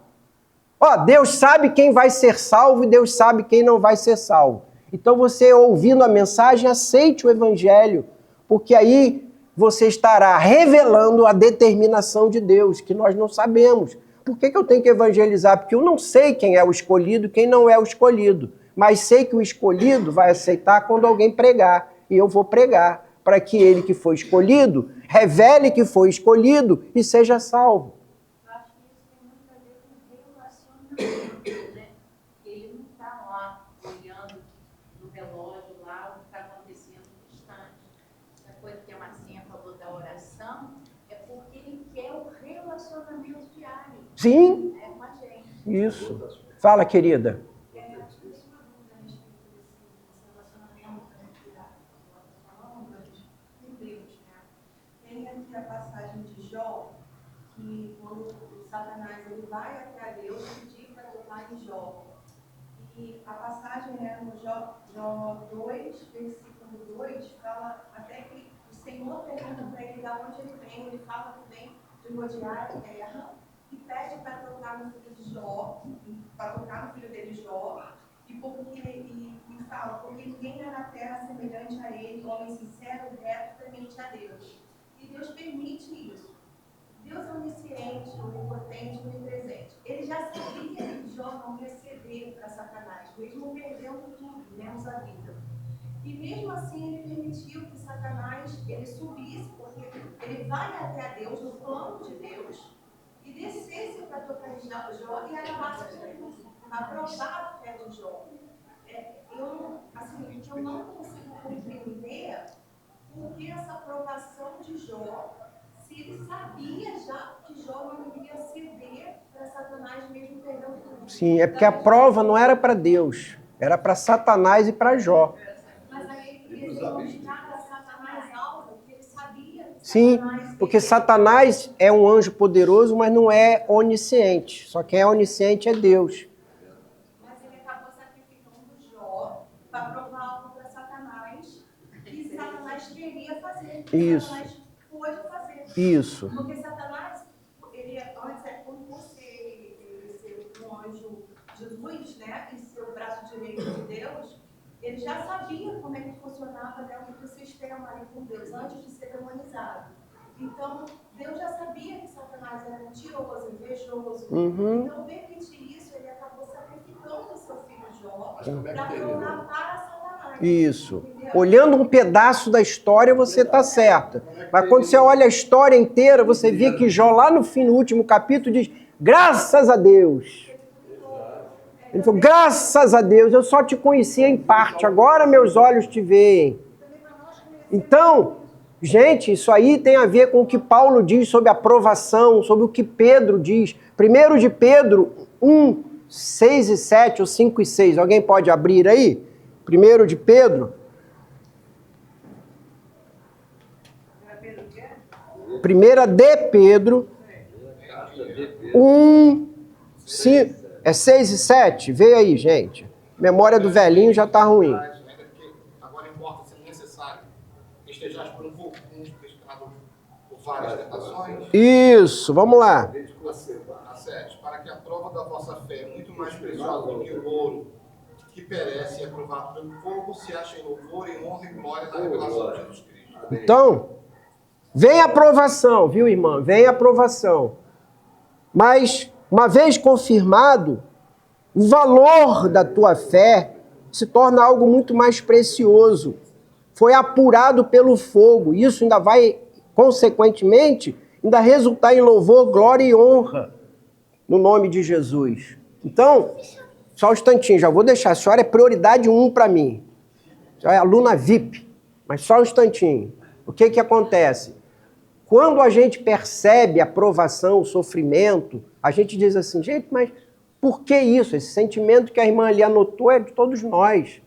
Ó, Deus sabe quem vai ser salvo e Deus sabe quem não vai ser salvo. Então você, ouvindo a mensagem, aceite o evangelho, porque aí você estará revelando a determinação de Deus, que nós não sabemos. Por que eu tenho que evangelizar? Porque eu não sei quem é o escolhido e quem não é o escolhido, mas sei que o escolhido vai aceitar quando alguém pregar, e eu vou pregar, para que ele que foi escolhido, revele que foi escolhido e seja salvo. Eu acho que isso tem muito a ver com relacionamento, né? Ele não está lá olhando no relógio lá o que está acontecendo no instante. A coisa que a Marcinha falou da oração é porque ele quer o relacionamento diário. Sim, Com a gente. isso. Fala, querida. Tem aqui a passagem de Jó, que quando o Satanás ele vai até a Deus pedir para tocar em Jó. E a passagem no Jó 2, versículo 2, fala até que o Senhor pergunta para ele de onde ele vem. Ele fala que vem de rodear a terra e pede para tocar no filho de Jó, para tocar no filho dele Jó, e fala, porque ninguém há na terra semelhante a ele, homem sincero, reto, temente a Deus. E Deus permite isso. Deus é onisciente, onipotente, onipresente. Ele já sabia que Jó não ia ceder para Satanás, mesmo perdendo tudo, menos a vida. E mesmo assim ele permitiu que Satanás ele subisse, porque ele vai até a Deus, no plano de Deus, e descesse para tocar em Jó e acabasse aprovar a fé de Jó. Eu não consigo compreender por que essa aprovação de Jó, se ele sabia já que Jó não iria ceder para Satanás mesmo perdendo tudo. Sim, é porque a prova não era para Deus, era para Satanás e para Jó. Mas aí ele ia mostrar para Satanás algo que ele sabia. Sim, porque Satanás é um anjo poderoso, mas não é onisciente. Só quem é onisciente é Deus. Mas ele acabou sacrificando Jó para provar algo para Satanás que Satanás queria fazer. Isso. Satanás pôde fazer. Isso. Porque Satanás, antes, quando você ser um anjo de luz, né, e ser o braço direito de Deus, ele já sabia como é que funcionava dentro do sistema ali com Deus, antes de ser demonizado. Então, Deus já sabia que Satanás era mentiroso, invejoso. Então, permitir isso, ele acabou sacrificando o seu filho Jó para provar para Satanás. Isso. Olhando um pedaço da história, você está certa. Mas quando você olha a história inteira, você vê que Jó, lá no fim, no último capítulo, diz: graças a Deus. Ele falou: graças a Deus, eu só te conhecia em parte, agora meus olhos te veem. Então, gente, isso aí tem a ver com o que Paulo diz sobre a aprovação, sobre o que Pedro diz. 1 de Pedro 1, 6 e 7, ou 5 e 6. Alguém pode abrir aí? 1 de Pedro. 1 de Pedro 1, 5, é 6 e 7? Vê aí, gente. Memória do velhinho já está ruim. várias tentações? Isso, vamos lá. A 7. Para que a prova da vossa fé, muito mais preciosa do que o ouro, que perece e é provado pelo fogo, se acha em louvor, em honra e glória na revelação de Jesus Cristo. Então, vem a provação, viu, irmã? Vem a provação. Mas, uma vez confirmado, o valor da tua fé se torna algo muito mais precioso. Foi apurado pelo fogo. Isso ainda vai, consequentemente, ainda resultar em louvor, glória e honra no nome de Jesus. Então, só um instantinho, já vou deixar. A senhora é prioridade 1 para mim. A senhora é aluna VIP, mas só um instantinho. O que acontece? Quando a gente percebe a provação, o sofrimento, a gente diz assim, gente, mas por que isso? Esse sentimento que a irmã ali anotou é de todos nós.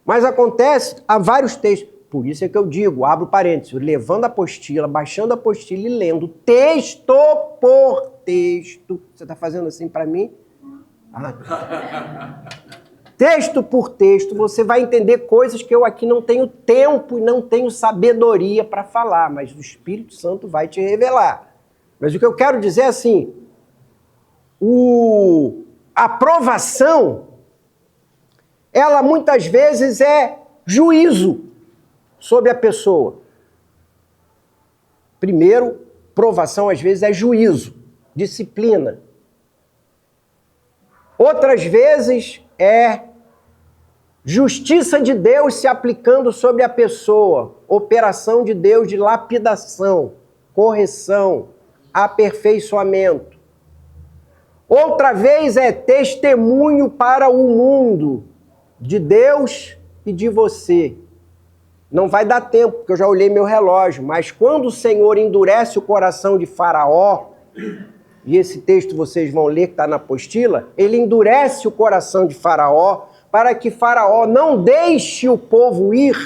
Mas acontece, há vários textos. Por isso é que eu digo, abro parênteses, levando a apostila, baixando a apostila e lendo texto por texto. Você está fazendo assim para mim? Texto por texto, você vai entender coisas que eu aqui não tenho tempo e não tenho sabedoria para falar, mas o Espírito Santo vai te revelar. Mas o que eu quero dizer é assim, a aprovação, ela muitas vezes é juízo sobre a pessoa. Primeiro, provação às vezes é juízo, disciplina. Outras vezes é justiça de Deus se aplicando sobre a pessoa, operação de Deus de lapidação, correção, aperfeiçoamento. Outra vez é testemunho para o mundo de Deus e de você. Não vai dar tempo, porque eu já olhei meu relógio, mas quando o Senhor endurece o coração de Faraó, e esse texto vocês vão ler que está na apostila, ele endurece o coração de Faraó para que Faraó não deixe o povo ir.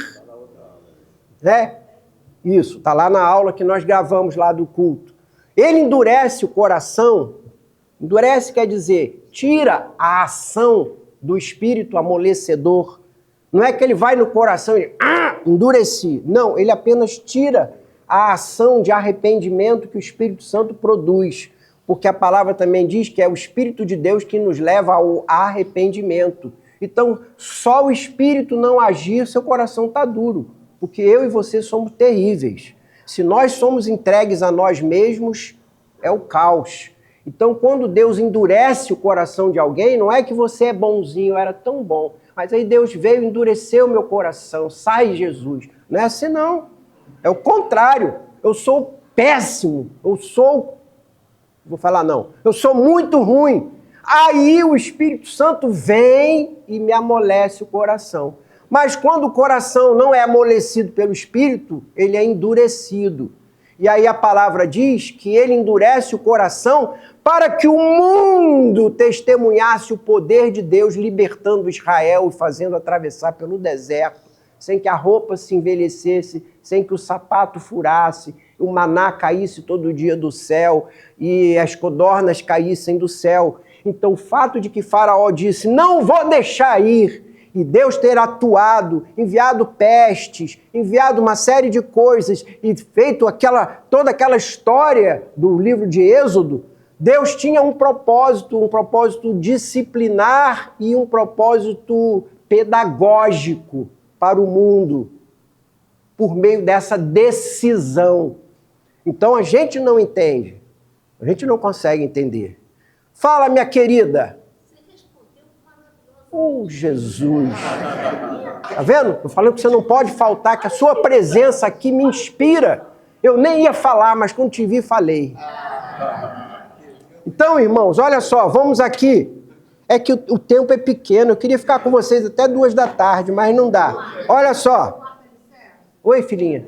Né? Isso, está lá na aula que nós gravamos lá do culto. Ele endurece o coração, endurece quer dizer, tira a ação do espírito amolecedor. Não é que ele vai no coração e endureci. Não, ele apenas tira a ação de arrependimento que o Espírito Santo produz. Porque a palavra também diz que é o Espírito de Deus que nos leva ao arrependimento. Então, só o Espírito não agir, seu coração está duro. Porque eu e você somos terríveis. Se nós somos entregues a nós mesmos, é o caos. Então, quando Deus endurece o coração de alguém, não é que você é bonzinho, era tão bom. Mas aí Deus veio e endureceu o meu coração. Sai, Jesus. Não é assim, não. É o contrário. Eu sou péssimo. Eu sou muito ruim. Aí o Espírito Santo vem e me amolece o coração. Mas quando o coração não é amolecido pelo Espírito, ele é endurecido. E aí a palavra diz que ele endurece o coração para que o mundo testemunhasse o poder de Deus libertando Israel e fazendo atravessar pelo deserto, sem que a roupa se envelhecesse, sem que o sapato furasse, o maná caísse todo dia do céu e as codornas caíssem do céu. Então o fato de que Faraó disse, não vou deixar ir, e Deus ter atuado, enviado pestes, enviado uma série de coisas e feito toda aquela história do livro de Êxodo, Deus tinha um propósito disciplinar e um propósito pedagógico para o mundo, por meio dessa decisão. Então a gente não entende, a gente não consegue entender. Fala, minha querida. Oh, Jesus! Tá vendo? Tô falando que você não pode faltar, que a sua presença aqui me inspira. Eu nem ia falar, mas quando te vi, falei. Então, irmãos, olha só, vamos aqui. É que o tempo é pequeno, eu queria ficar com vocês até 2 da tarde, mas não dá. Olha só. Oi, filhinha.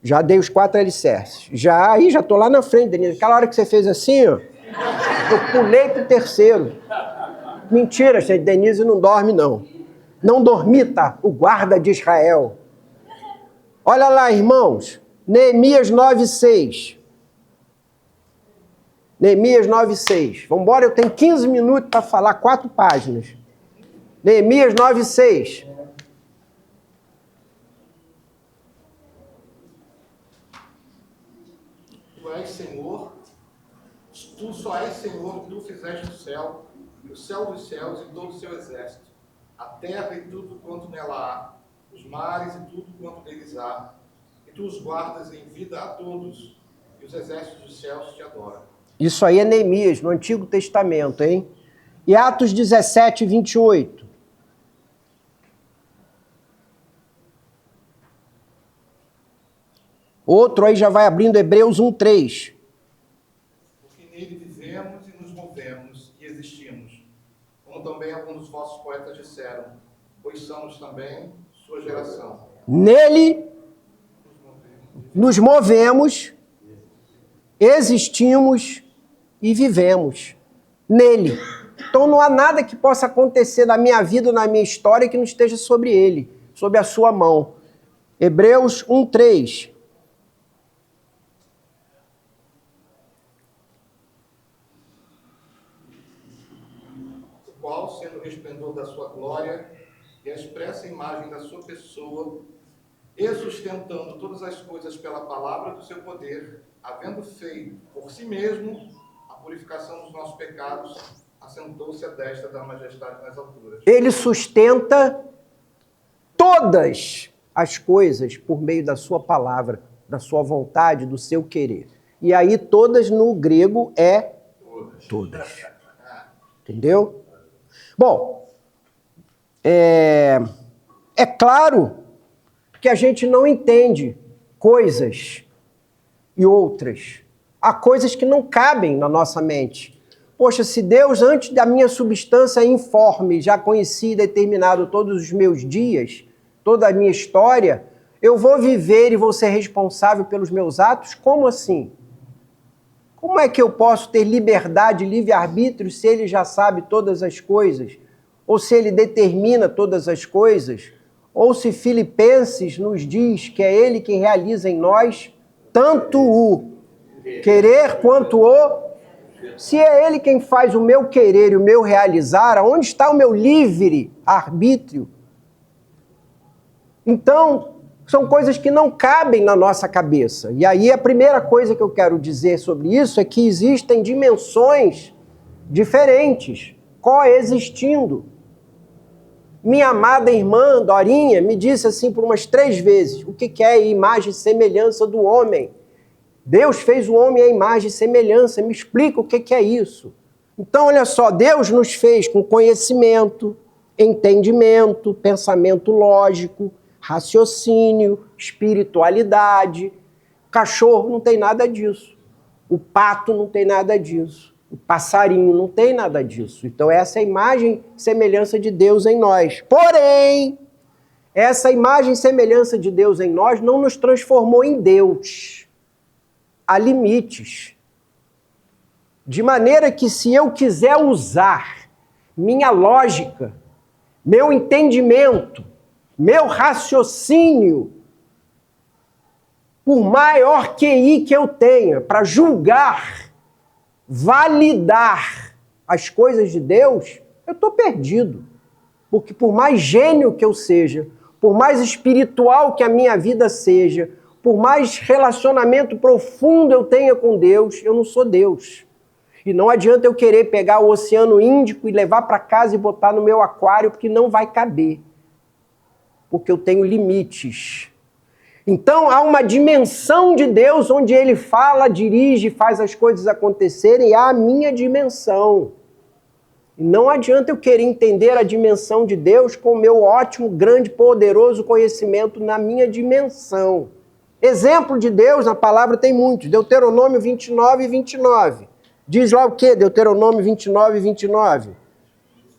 Já dei os 4 alicerces. Já tô lá na frente, Denise. Aquela hora que você fez assim, ó, eu pulei pro 3º. Mentira, gente, Denise não dorme, não. Não dormita o guarda de Israel. Olha lá, irmãos, Neemias 9:6. Neemias 9:6. Vamos embora, eu tenho 15 minutos para falar 4 páginas. Neemias 9:6. tu és Senhor, tu só és Senhor, tu fizeste o céu dos céus e todo o seu exército, a terra e tudo quanto nela há, os mares e tudo quanto neles há, e tu os guardas em vida a todos, e os exércitos dos céus te adoram. Isso aí é Neemias, no Antigo Testamento, hein? E Atos 17, 28. Outro aí já vai abrindo Hebreus 1, 3. Porque nele vivemos e nos movemos e existimos, como também alguns dos vossos poetas disseram, pois somos também sua geração. Nele nos movemos, existimos e vivemos. Nele. Então não há nada que possa acontecer na minha vida ou na minha história que não esteja sobre ele, sobre a sua mão. Hebreus 1, 3. O qual, sendo o resplendor da sua glória e a expressa imagem da sua pessoa, e sustentando todas as coisas pela palavra do seu poder, havendo feito por si mesmo a purificação dos nossos pecados, assentou-se à destra da majestade nas alturas. Ele sustenta todas as coisas por meio da sua palavra, da sua vontade, do seu querer. E aí todas no grego é todas. Entendeu? Bom, é claro que a gente não entende coisas e outras. Há coisas que não cabem na nossa mente. Poxa, se Deus, antes da minha substância informe, já conhecia e determinado todos os meus dias, toda a minha história, eu vou viver e vou ser responsável pelos meus atos? Como assim? Como é que eu posso ter liberdade, livre-arbítrio, se ele já sabe todas as coisas? Ou se ele determina todas as coisas? Ou se Filipenses nos diz que é ele quem realiza em nós tanto o querer quanto o... Se é ele quem faz o meu querer e o meu realizar, aonde está o meu livre-arbítrio? Então, são coisas que não cabem na nossa cabeça. E aí a primeira coisa que eu quero dizer sobre isso é que existem dimensões diferentes, coexistindo. Minha amada irmã Dorinha me disse assim por umas 3 vezes, o que é a imagem e semelhança do homem? Deus fez o homem à imagem e semelhança, me explica o que é isso. Então, olha só, Deus nos fez com conhecimento, entendimento, pensamento lógico, raciocínio, espiritualidade. O cachorro não tem nada disso. O pato não tem nada disso. O passarinho não tem nada disso. Então essa é a imagem e semelhança de Deus em nós. Porém, essa imagem e semelhança de Deus em nós não nos transformou em Deus. Há limites. De maneira que se eu quiser usar minha lógica, meu entendimento, meu raciocínio, por maior QI que eu tenha, para julgar, validar as coisas de Deus, eu estou perdido. Porque por mais gênio que eu seja, por mais espiritual que a minha vida seja, por mais relacionamento profundo eu tenha com Deus, eu não sou Deus. E não adianta eu querer pegar o Oceano Índico e levar para casa e botar no meu aquário, porque não vai caber. Porque eu tenho limites. Então há uma dimensão de Deus onde ele fala, dirige, faz as coisas acontecerem, e há a minha dimensão. E não adianta eu querer entender a dimensão de Deus com o meu ótimo, grande, poderoso conhecimento na minha dimensão. Exemplo de Deus na palavra tem muitos. Deuteronômio 29 e 29. Diz lá o quê? Deuteronômio 29 e 29.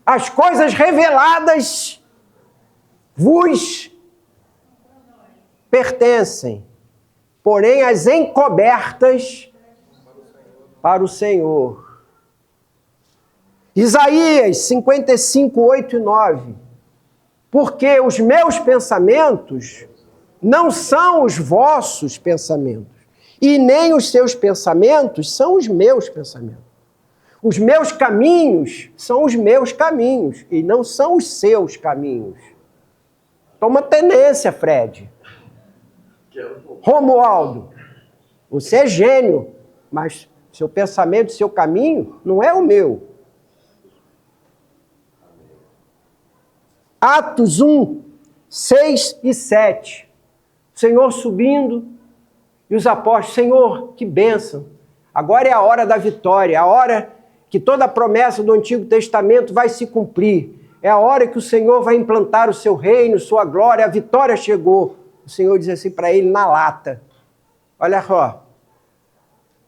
As coisas reveladas vos pertencem, porém as encobertas para o Senhor. Isaías 55, 8 e 9. Porque os meus pensamentos não são os vossos pensamentos, e nem os seus pensamentos são os meus pensamentos. Os meus caminhos são os meus caminhos, e não são os seus caminhos. Toma tenência, Fred. Romualdo, você é gênio. mas seu pensamento, seu caminho não é o meu. Atos 1, 6 e 7. O Senhor subindo e os apóstolos, Senhor, que bênção. Agora é a hora da vitória, a hora que toda a promessa do Antigo Testamento vai se cumprir. É a hora que o Senhor vai implantar o seu reino, sua glória, a vitória chegou. O Senhor diz assim para ele na lata. Olha só,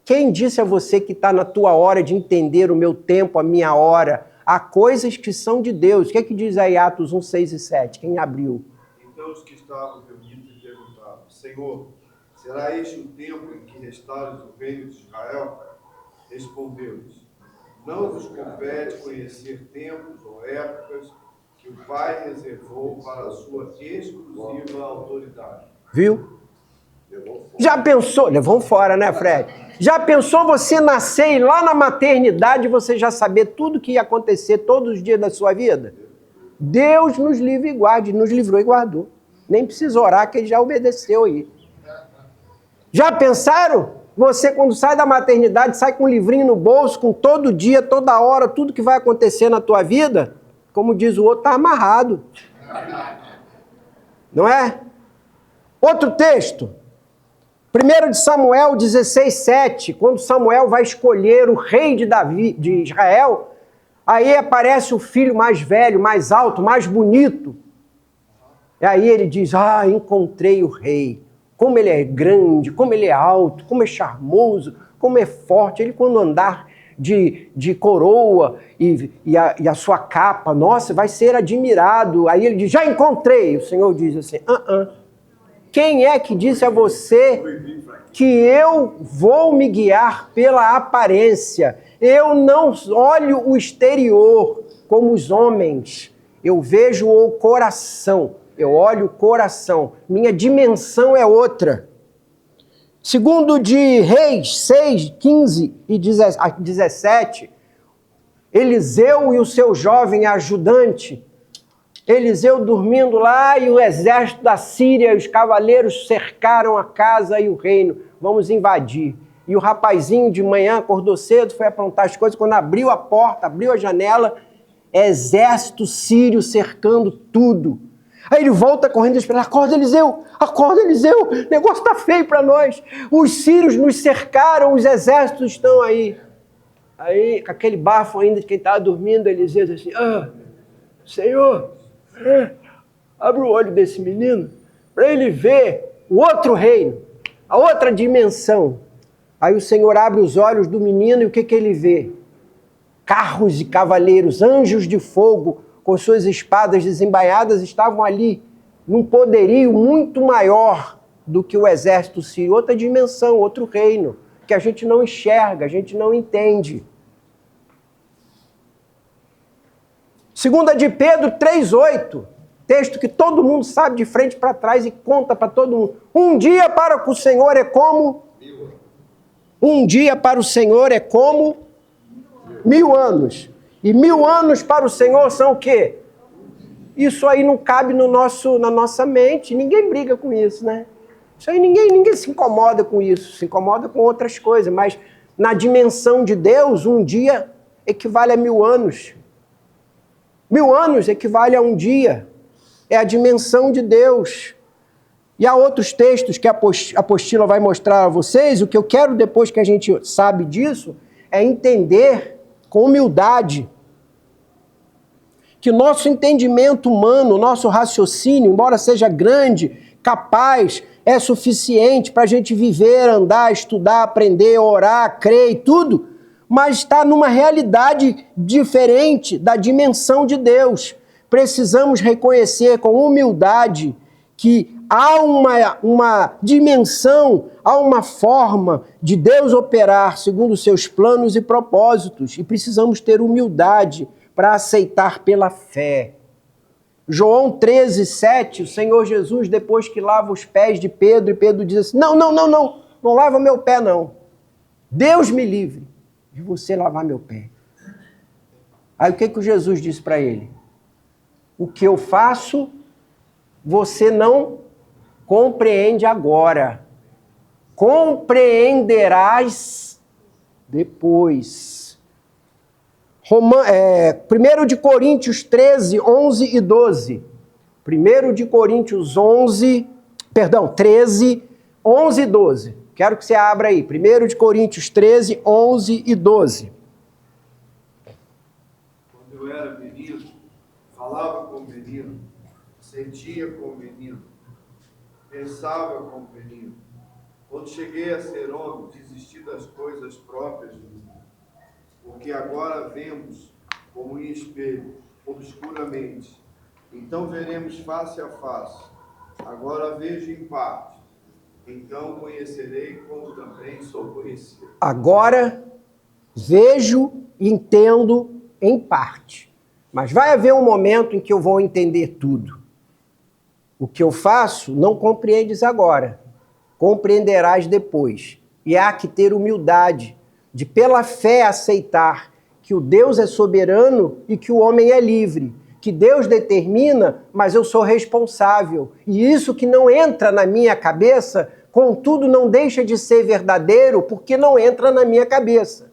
quem disse a você que está na tua hora de entender o meu tempo, a minha hora? Há coisas que são de Deus. O que é que diz aí Atos 1, 6 e 7? Quem abriu? Então os que estavam reunidos perguntaram, Senhor, será este o tempo em que restaures o reino de Israel? Respondeu-lhes, não vos compete conhecer tempos ou épocas que o Pai reservou para a sua exclusiva autoridade. Viu? Já pensou? Levou fora, né, Fred? Já pensou você nascer e lá na maternidade você já saber tudo o que ia acontecer todos os dias da sua vida? Deus nos livre e guarde, nos livrou e guardou. Nem precisa orar que ele já obedeceu aí. Já pensaram? Você quando sai da maternidade, sai com um livrinho no bolso, com todo dia, toda hora, tudo que vai acontecer na tua vida, como diz o outro, tá amarrado. Não é? Outro texto. 1 de Samuel 16, 7, quando Samuel vai escolher o rei de Israel, aí aparece o filho mais velho, mais alto, mais bonito. E aí ele diz, encontrei o rei. Como ele é grande, como ele é alto, como é charmoso, como é forte. Ele quando andar de coroa e a sua capa, nossa, vai ser admirado. Aí ele diz, já encontrei. O Senhor diz assim, Quem é que disse a você que eu vou me guiar pela aparência? Eu não olho o exterior como os homens. Eu vejo o coração. Eu olho o coração. Minha dimensão é outra. Segundo de Reis 6, 15 e 17, Eliseu e o seu jovem ajudante, Eliseu dormindo lá e o exército da Síria, os cavaleiros cercaram a casa e o reino. Vamos invadir. E o rapazinho de manhã acordou cedo, foi aprontar as coisas. Quando abriu a porta, abriu a janela, exército sírio cercando tudo. Aí ele volta correndo e diz, acorda Eliseu, o negócio está feio para nós. Os sírios nos cercaram, os exércitos estão aí. Aí, com aquele bafo ainda de quem estava dormindo, Eliseu diz assim, Senhor, abre o olho desse menino para ele ver o outro reino, a outra dimensão. Aí o Senhor abre os olhos do menino e o que ele vê? Carros e cavaleiros, anjos de fogo, com suas espadas desembainhadas, estavam ali num poderio muito maior do que o exército sírio. Outra dimensão, outro reino, que a gente não enxerga, a gente não entende. 2 de Pedro 3,8, texto que todo mundo sabe de frente para trás e conta para todo mundo. Um dia para o Senhor é como... Um dia para o Senhor é como 1000 anos. E 1000 anos para o Senhor são o quê? Isso aí não cabe na nossa mente. Ninguém briga com isso, né? Isso aí ninguém se incomoda com isso. Se incomoda com outras coisas. Mas na dimensão de Deus, um dia equivale a 1000 anos. 1000 anos equivale a um dia. É a dimensão de Deus. E há outros textos que a apostila vai mostrar a vocês. O que eu quero, depois que a gente sabe disso, é entender com humildade que nosso entendimento humano, nosso raciocínio, embora seja grande, capaz, é suficiente para a gente viver, andar, estudar, aprender, orar, crer e tudo, mas está numa realidade diferente da dimensão de Deus. Precisamos reconhecer com humildade que há uma dimensão, há uma forma de Deus operar segundo os seus planos e propósitos, e precisamos ter humildade para aceitar pela fé. João 13, 7, o Senhor Jesus, depois que lava os pés de Pedro, e Pedro diz assim, não lava meu pé não. Deus me livre de você lavar meu pé. Aí o que o Jesus disse para ele? O que eu faço, você não compreende agora. Compreenderás Depois. 1 de Coríntios 13, 11 e 12. 1 de Coríntios 13, 11 e 12. Quero que você abra aí. 1 de Coríntios 13, 11 e 12. Quando eu era menino, falava como menino, sentia como menino, pensava como menino. Quando cheguei a ser homem, desisti das coisas próprias do mundo. Porque agora vemos como em espelho, obscuramente. Então veremos face a face. Agora vejo em parte. Então conhecerei como também sou conhecido. Agora vejo e entendo em parte. Mas vai haver um momento em que eu vou entender tudo. O que eu faço, não compreendes agora. Compreenderás depois. E há que ter humildade de, pela fé, aceitar que o Deus é soberano e que o homem é livre. Que Deus determina, mas eu sou responsável. E isso que não entra na minha cabeça, contudo, não deixa de ser verdadeiro porque não entra na minha cabeça.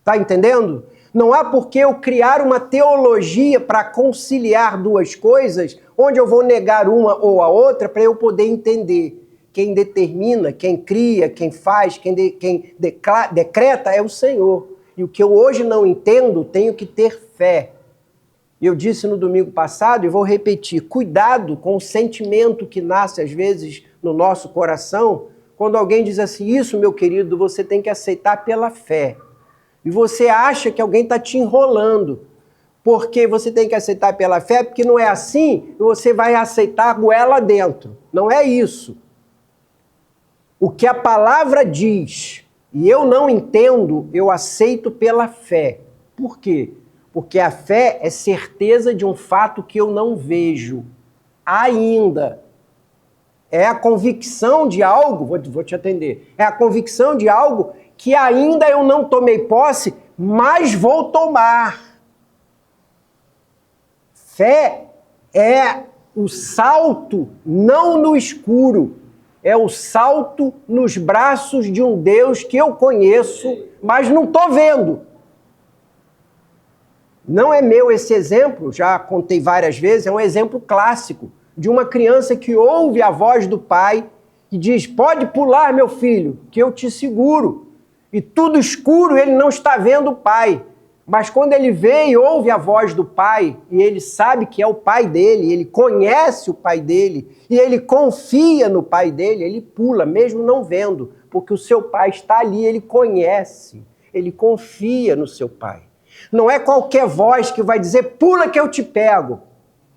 Tá entendendo? Não há por que eu criar uma teologia para conciliar duas coisas, onde eu vou negar uma ou a outra para eu poder entender. Quem determina, quem cria, quem faz, quem decreta é o Senhor. E o que eu hoje não entendo, tenho que ter fé. Eu disse no domingo passado e vou repetir, cuidado com o sentimento que nasce às vezes no nosso coração, quando alguém diz assim, isso, meu querido, você tem que aceitar pela fé. E você acha que alguém está te enrolando, porque você tem que aceitar pela fé, porque não é assim, e você vai aceitar goela dentro. Não é isso. O que a palavra diz, e eu não entendo, eu aceito pela fé. Por quê? Porque a fé é certeza de um fato que eu não vejo ainda. É a convicção de algo, vou te atender, é a convicção de algo que ainda eu não tomei posse, mas vou tomar. Fé é o salto não no escuro, é o salto nos braços de um Deus que eu conheço, mas não estou vendo. Não é meu esse exemplo, já contei várias vezes, é um exemplo clássico de uma criança que ouve a voz do pai e diz, pode pular, meu filho, que eu te seguro. E tudo escuro, ele não está vendo o pai. Mas quando ele vê e ouve a voz do pai, e ele sabe que é o pai dele, ele conhece o pai dele, e ele confia no pai dele, ele pula, mesmo não vendo, porque o seu pai está ali, ele conhece, ele confia no seu pai. Não é qualquer voz que vai dizer, pula que eu te pego.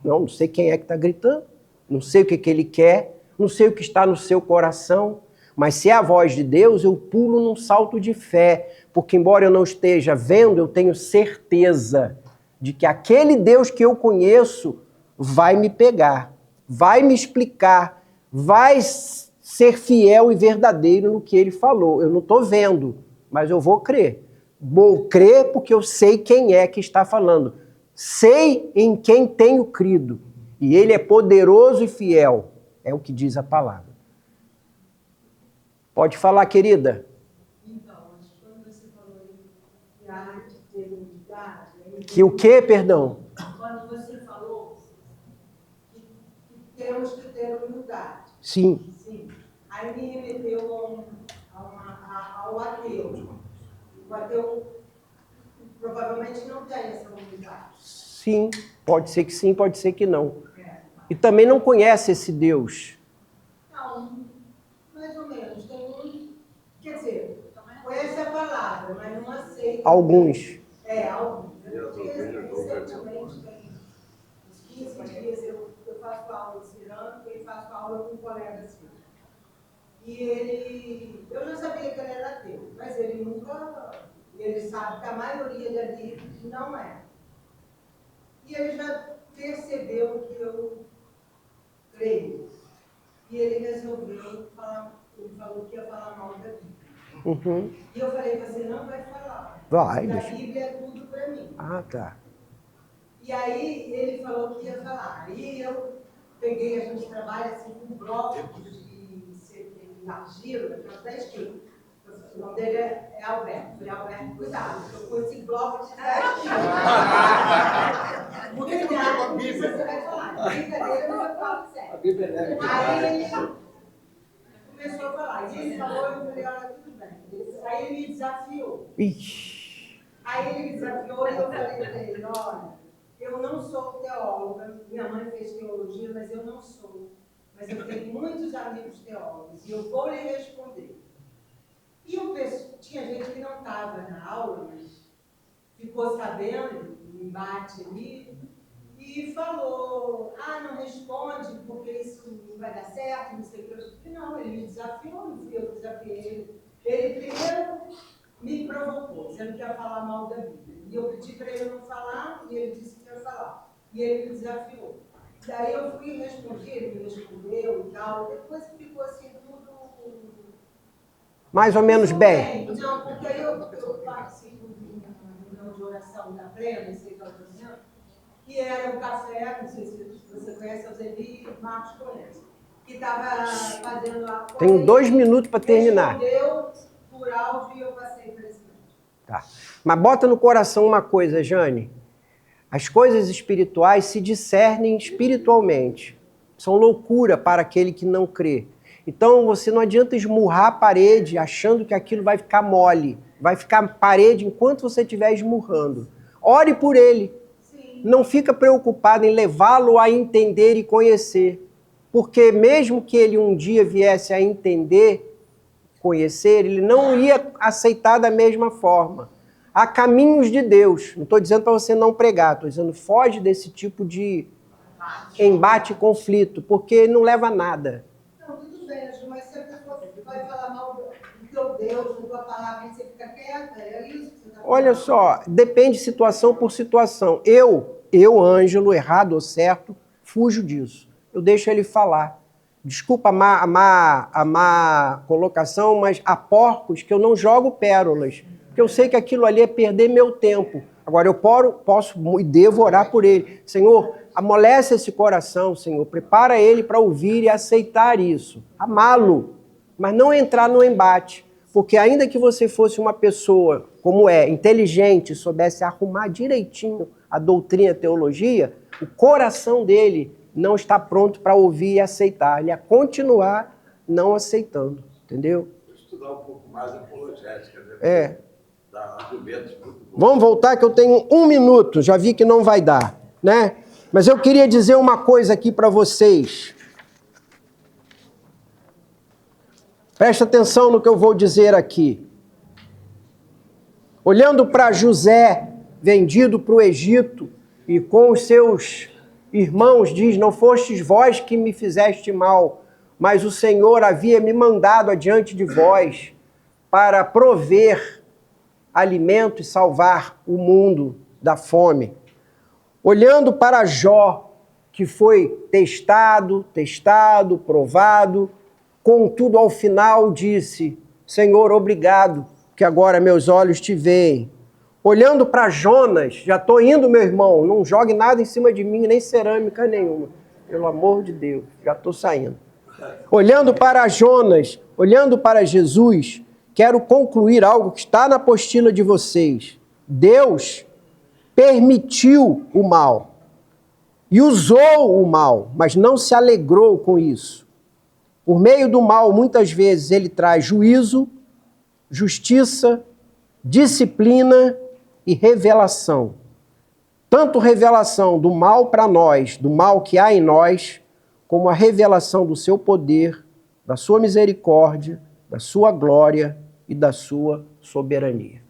Não sei quem é que está gritando, não sei o que ele quer, não sei o que está no seu coração, mas se é a voz de Deus, eu pulo num salto de fé, porque embora eu não esteja vendo, eu tenho certeza de que aquele Deus que eu conheço vai me pegar, vai me explicar, vai ser fiel e verdadeiro no que ele falou. Eu não estou vendo, mas eu vou crer. Vou crer porque eu sei quem é que está falando. Sei em quem tenho crido. E ele é poderoso e fiel. É o que diz a palavra. Pode falar, querida. Então, acho que quando você falou que a arte ter humildade... Que o quê, perdão? Quando você falou que temos que ter humildade. Sim. Sim. Aí me remeteu ao ateu. O ateu provavelmente não tem essa humildade. Sim, pode ser que sim, pode ser que não. É. E também não conhece esse Deus. Não, mais ou menos. Tem um, quer dizer, conhece a palavra, mas não aceita. Alguns. Alguns. Recentemente, tem uns 15 dias, eu faço aula de cerâmica e faço aula com um colega assim. E eu já sabia que ele era ateu, mas ele sabe que a maioria dali não é. E ele já percebeu que eu creio. E ele resolveu falar, ele falou que ia falar mal da Bíblia. Uhum. E eu falei, você não vai falar. Vai, porque deixa. a Bíblia é tudo para mim. Ah, tá. E aí ele falou que ia falar. Aí eu peguei, a gente trabalha assim com blocos de argila, 10 quilos. nome dele é Alberto. Eu falei, Alberto, cuidado, eu com esse bloco de trás. Cuidado, isso você vai falar. Brincadeira, mas eu falo sério. Aí ele começou a falar. E ele falou, eu falei, olha, tudo bem. Aí ele me desafiou. Aí ele me desafiou e eu falei para ele, olha, eu não sou teóloga, minha mãe fez teologia, mas eu não sou. Mas eu tenho muitos amigos teólogos e eu vou lhe responder. E eu penso, tinha gente que não estava na aula, mas ficou sabendo do embate ali e falou, não responde porque isso não vai dar certo, não sei o que. Eu disse, não, ele me desafiou, não fui eu que desafiei ele. Ele primeiro me provocou, dizendo que ia falar mal da Bíblia. E eu pedi para ele não falar e ele disse que ia falar. E ele me desafiou. Daí eu fui responder, ele me respondeu e tal. Depois ficou assim tudo... Mais ou menos bem. Não, porque aí eu participo de uma reunião de oração da Plena, esse que eu estou dizendo, que era o café, não sei se você conhece, o Zeli e Marcos conhece, que estava fazendo a... Tenho 2 minutos para terminar. Respondeu por áudio e eu passei para esse momento. Tá. Mas bota no coração uma coisa, Jane. As coisas espirituais se discernem espiritualmente. São loucura para aquele que não crê. Então você não adianta esmurrar a parede achando que aquilo vai ficar mole. Vai ficar parede enquanto você estiver esmurrando. Ore por ele. Sim. Não fica preocupado em levá-lo a entender e conhecer. Porque mesmo que ele um dia viesse a entender, conhecer, ele não ia aceitar da mesma forma. Há caminhos de Deus. Não estou dizendo para você não pregar, estou dizendo foge desse tipo de embate e conflito, porque não leva a nada. Não, tudo bem, Ju, mas se a pessoa vai falar mal do teu Deus, da tua palavra, e você fica quieta, é isso que você está falando? Olha só, depende de situação por situação. Eu, Ângelo, errado ou certo, fujo disso. Eu deixo ele falar. Desculpa a má colocação, mas há porcos que eu não jogo pérolas. Porque eu sei que aquilo ali é perder meu tempo. Agora, eu posso e devo orar por ele. Senhor, amolece esse coração, Senhor. Prepara ele para ouvir e aceitar isso. Amá-lo, mas não entrar no embate. Porque ainda que você fosse uma pessoa, como inteligente, soubesse arrumar direitinho a doutrina e a teologia, o coração dele não está pronto para ouvir e aceitar. Ele ia continuar não aceitando. Entendeu? Vou estudar um pouco mais a apologética, né? É. Dá argumentos muito bons. Vamos voltar que eu tenho 1 minuto, já vi que não vai dar, né? Mas eu queria dizer uma coisa aqui para vocês. Presta atenção no que eu vou dizer aqui. Olhando para José, vendido para o Egito, e com os seus irmãos, diz, não fostes vós que me fizeste mal, mas o Senhor havia me mandado adiante de vós para prover alimento e salvar o mundo da fome. Olhando para Jó, que foi testado, provado, contudo ao final disse, Senhor, obrigado, que agora meus olhos te veem. Olhando para Jonas, já estou indo, meu irmão, não jogue nada em cima de mim, nem cerâmica nenhuma. Pelo amor de Deus, já estou saindo. Olhando para Jonas, olhando para Jesus, quero concluir algo que está na apostila de vocês. Deus permitiu o mal e usou o mal, mas não se alegrou com isso. Por meio do mal, muitas vezes, ele traz juízo, justiça, disciplina e revelação. Tanto revelação do mal para nós, do mal que há em nós, como a revelação do seu poder, da sua misericórdia, da sua glória e da sua soberania.